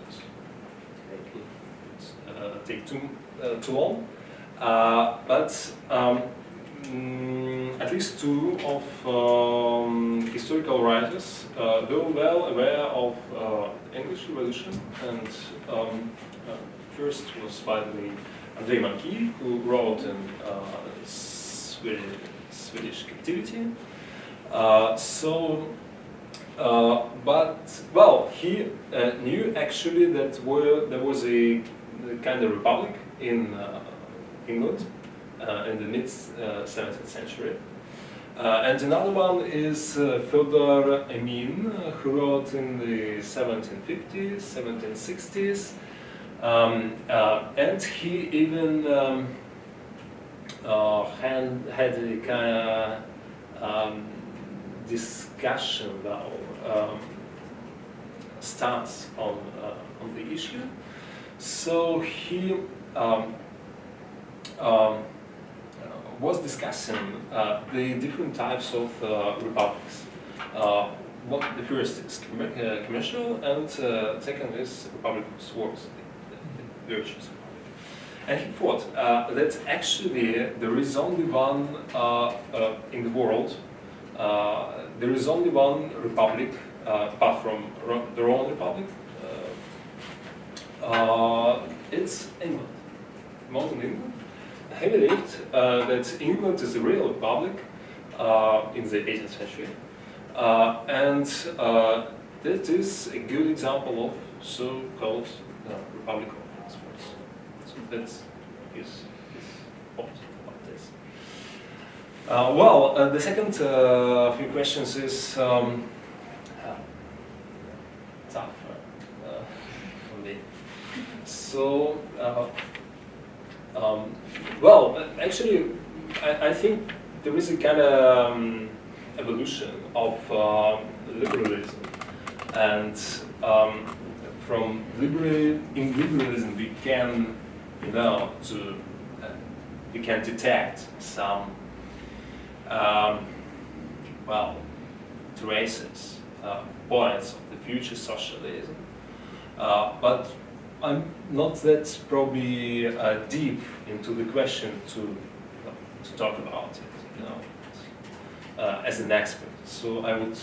it take too long. But at least two of historical writers were well aware of English Revolution, and first was by the way Andrei Marquis, who wrote in Swedish Captivity. But well, he knew actually that there was a kind of republic in England in the mid-17th century. And another one is Fyodor Emin, who wrote in the 1750s, 1760s. And he even had a kind of discussion about stance on the issue. So he was discussing the different types of republics. The first is commercial, and second is republic of swords, the virtuous republic. And he thought that actually there is only one in the world. There is only one republic, apart from the Roman Republic. It's England, modern England. He believed that England is the real republic in the 18th century, and that is a good example of so-called republic of swords. So that's his thought about this. Well, the second few questions is tough for me. So, well, actually, I think there is a kind of evolution of liberalism, and from in liberalism we can, we can detect some, well, traces, points of the future socialism, but I'm not that probably deep into the question to talk about it, as an expert. So I would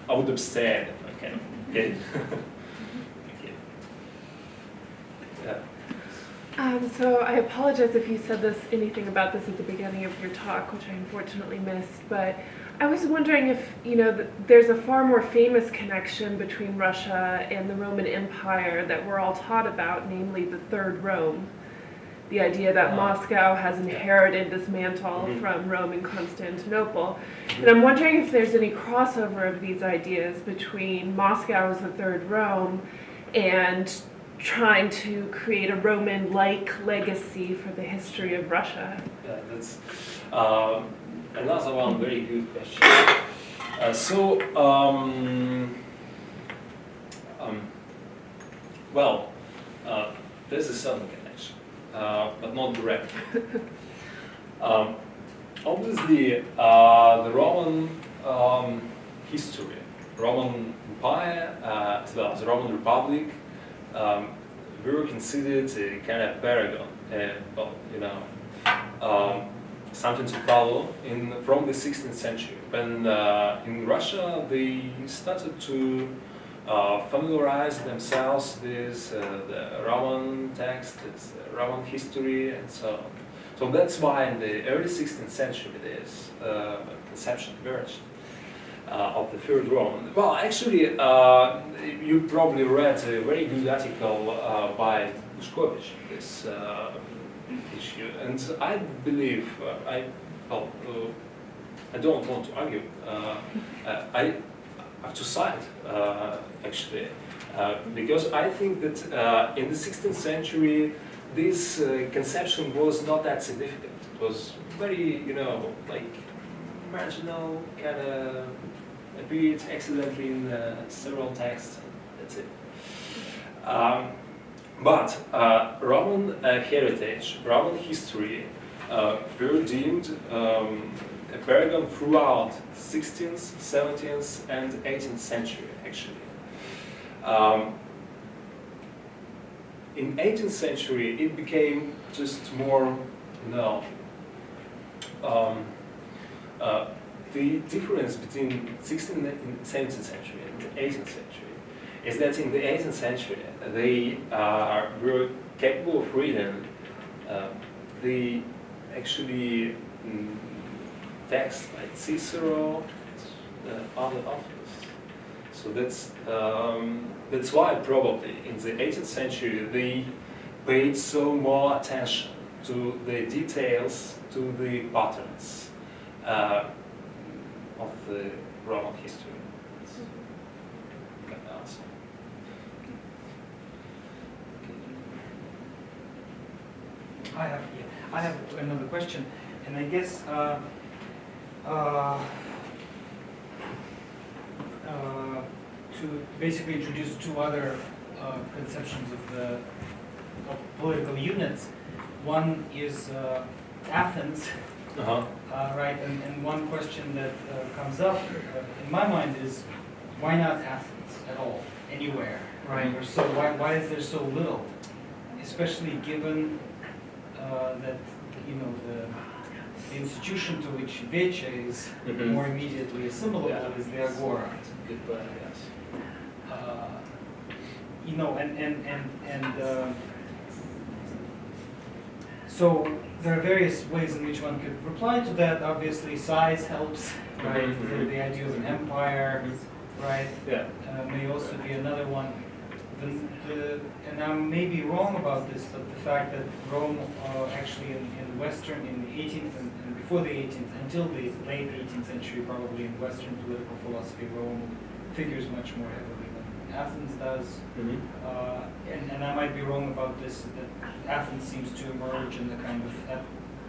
I would abstain if I can. Okay. Okay. Yeah. So I apologize if you said anything about this at the beginning of your talk, which I unfortunately missed, but I was wondering if, there's a far more famous connection between Russia and the Roman Empire that we're all taught about, namely the Third Rome. The idea that Moscow has inherited this mantle from Rome and Constantinople. And I'm wondering if there's any crossover of these ideas between Moscow as the Third Rome and trying to create a Roman-like legacy for the history of Russia. Yeah, that's another one very good question. Well, there's a certain connection, but not direct. Obviously, the Roman history, Roman Empire, as well as the Roman Republic, were considered a kind of paragon, something to follow from the 16th century. When in Russia they started to familiarize themselves with the Roman text, Roman history, and so on. So that's why in the early 16th century there's a conception emerged of the Third Rome. Well, actually, you probably read a very good article by Pushkovich on this issue, and I believe, I don't want to argue, I have to side, actually, because I think that in the 16th century this conception was not that significant. It was very, like marginal, kind of appeared accidentally in several texts, and that's it. But Roman heritage, Roman history were deemed a paragon throughout 16th, 17th, and 18th century, actually. In 18th century, it became just more, the difference between 16th and 17th century and the 18th century is that in the 18th century, they were capable of reading the actually texts like Cicero and other authors. So that's why probably in the 18th century they paid so more attention to the details, to the patterns of the Roman history. I have another question, and I guess to basically introduce two other conceptions of political units. One is Athens, right? And one question that comes up in my mind is, why not Athens at all, anywhere, right? Or so why is there so little, especially given that the institution to which Veche is more immediately assimilable is the Agora. Good point, yes. So there are various ways in which one could reply to that. Obviously, size helps, right? The idea of an empire, right? Yeah. May also be another one. And I may be wrong about this, but the fact that Rome actually in Western, in the 18th and before the 18th, until the late 18th century, probably in Western political philosophy, Rome figures much more heavily than Athens does. Mhm. And I might be wrong about this, that Athens seems to emerge in the kind of,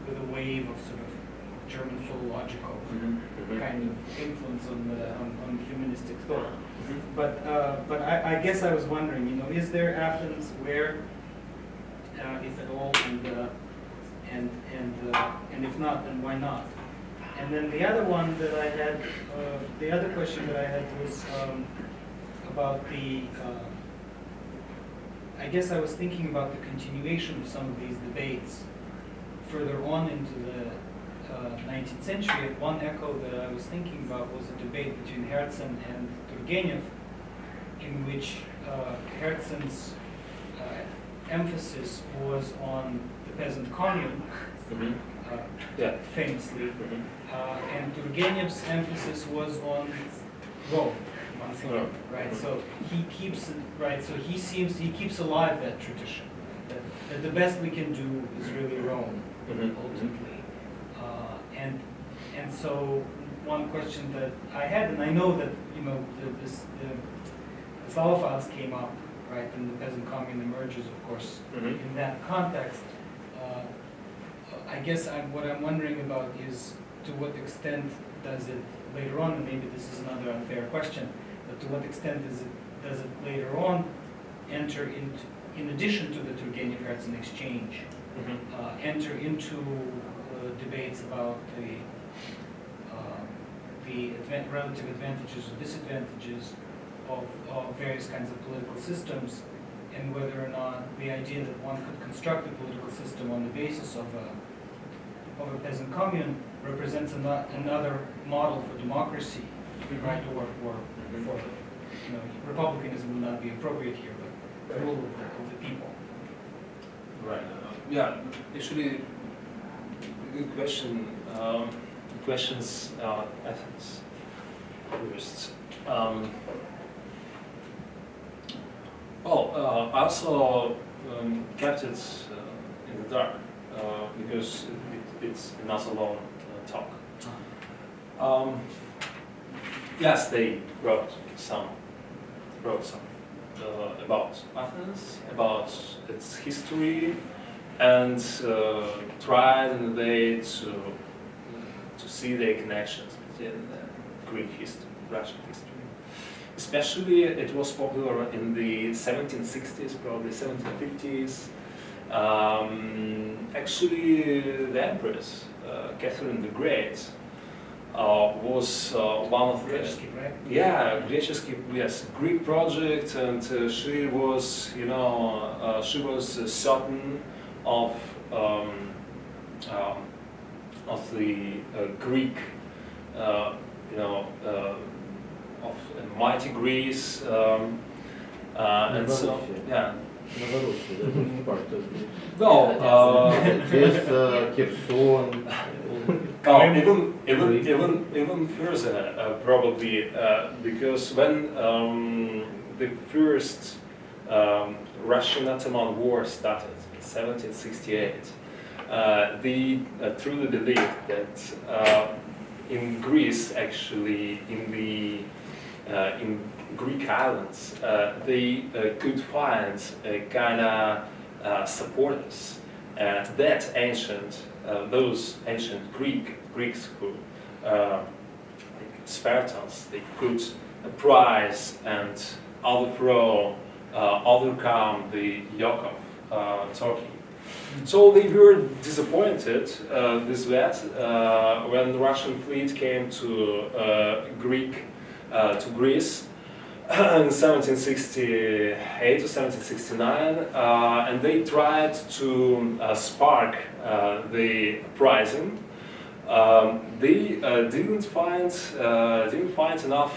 with a wave of sort of German philological Mhm. Mhm. kind of influence on humanistic thought. Mhm. But I guess I was wondering, is there Athens where, if at all, and if not, then why not? And then the other one that I had, the other question that I had was about the, I guess I was thinking about the continuation of some of these debates further on into the 19th century. And one echo that I was thinking about was a debate between Herzen and Turgenev, in which Herzen's emphasis was on the peasant commune, Mhm. Yeah. famously, Mhm. and Turgenev's emphasis was on Rome, on theory, Rome. right? So he keeps it, right? So he keeps alive that tradition, that the best we can do is really Rome, Mhm. ultimately. And so one question that I had, and I know that the Slavophiles came up, right, and the peasant commune emerges, of course, Mhm. in that context. I guess what I'm wondering about is to what extent does it later on, and maybe this is another unfair question, but to what extent does it later on enter into, in addition to the Turgenev-Herzen exchange, Mhm. enter into debates about the relative advantages or disadvantages of various kinds of political systems, and whether or not the idea that one could construct a political system on the basis of a peasant commune represents another model for democracy, right? Or for republicanism would not be appropriate here, but rule of the people. Right. Yeah. Actually, good question. Questions. Athens first. I also kept it in the dark because it's not a long talk. Yes, they wrote some about Athens, about its history, and tried in a way to see the connections between Greek history and Russian history. Especially, it was popular in the 1760s, probably 1750s. Actually, the Empress, Catherine the Great, was one of the Radishchev, right? Radishchev, yes, Greek project, and she was, she was certain of the Greek, of mighty Greece, and so yeah. Новороссия, that's not part of Greece. No, This Kherson. even further, probably, because when the first Russian-Ottoman War started in 1768, they truly believed that in Greece, actually, in Greek islands, they could find kind of supporters. That those ancient Greeks who, like Spartans, they could apprise and overcome the yoke of Turkey. So they were disappointed with that when the Russian fleet came to Greece in 1768 or 1769, and they tried to spark the uprising. They didn't find enough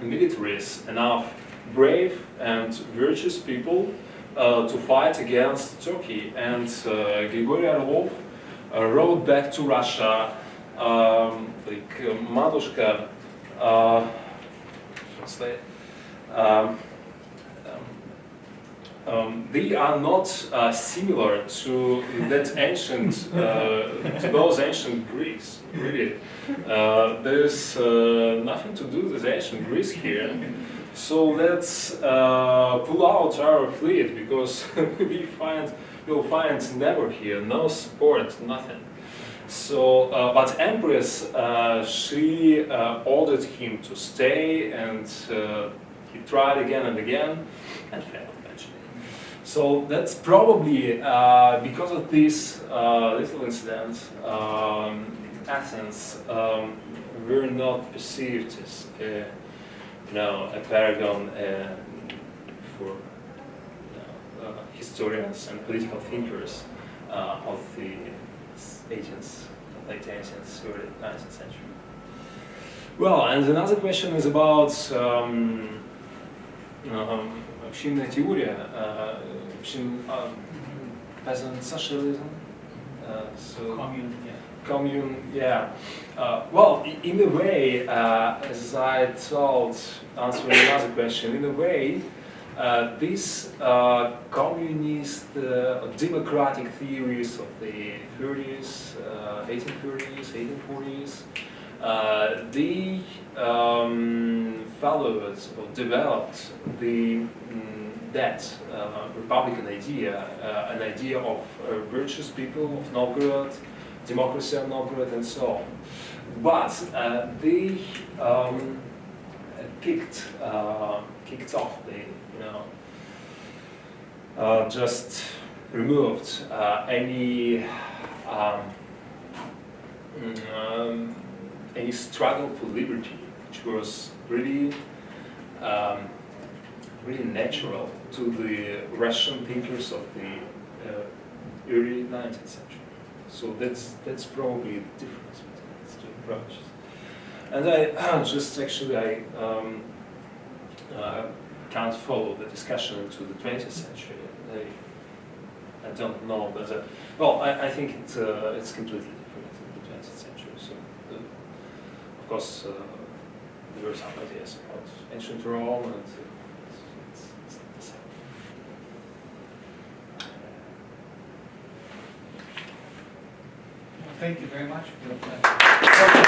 militaries, enough brave and virtuous people to fight against Turkey, and Grigory Orlov wrote back to Russia, like Madushka, translate. They are not similar to that ancient, to those ancient Greeks. Really, there's nothing to do with ancient Greece here. So let's pull out our fleet because we'll find never here, no support, nothing. So, but Empress, she ordered him to stay, and he tried again and again, and failed eventually. So that's probably because of this little incident, Athens were not perceived as a paragon for historians and political thinkers of the 18th, late 18th, early 19th century. Well, and another question is about общинная теория, peasant socialism. So commune, yeah. Well, in a way, as I told, answering another question, in a way, these communist, democratic theories of the 30s, 1830s, 1840s, they followed or developed that Republican idea, an idea of virtuous people of Novgorod, democracy of Novgorod, and so on. But they kicked off the, just removed any struggle for liberty, which was really really natural to the Russian thinkers of the early 19th century. So that's probably the difference between these two approaches. And I just actually can't follow the discussion into the 20th century. I don't know, but well, I think it's completely different in the 20th century. So of course there were some ideas about ancient Rome, and it's the same. Thank you very much for that.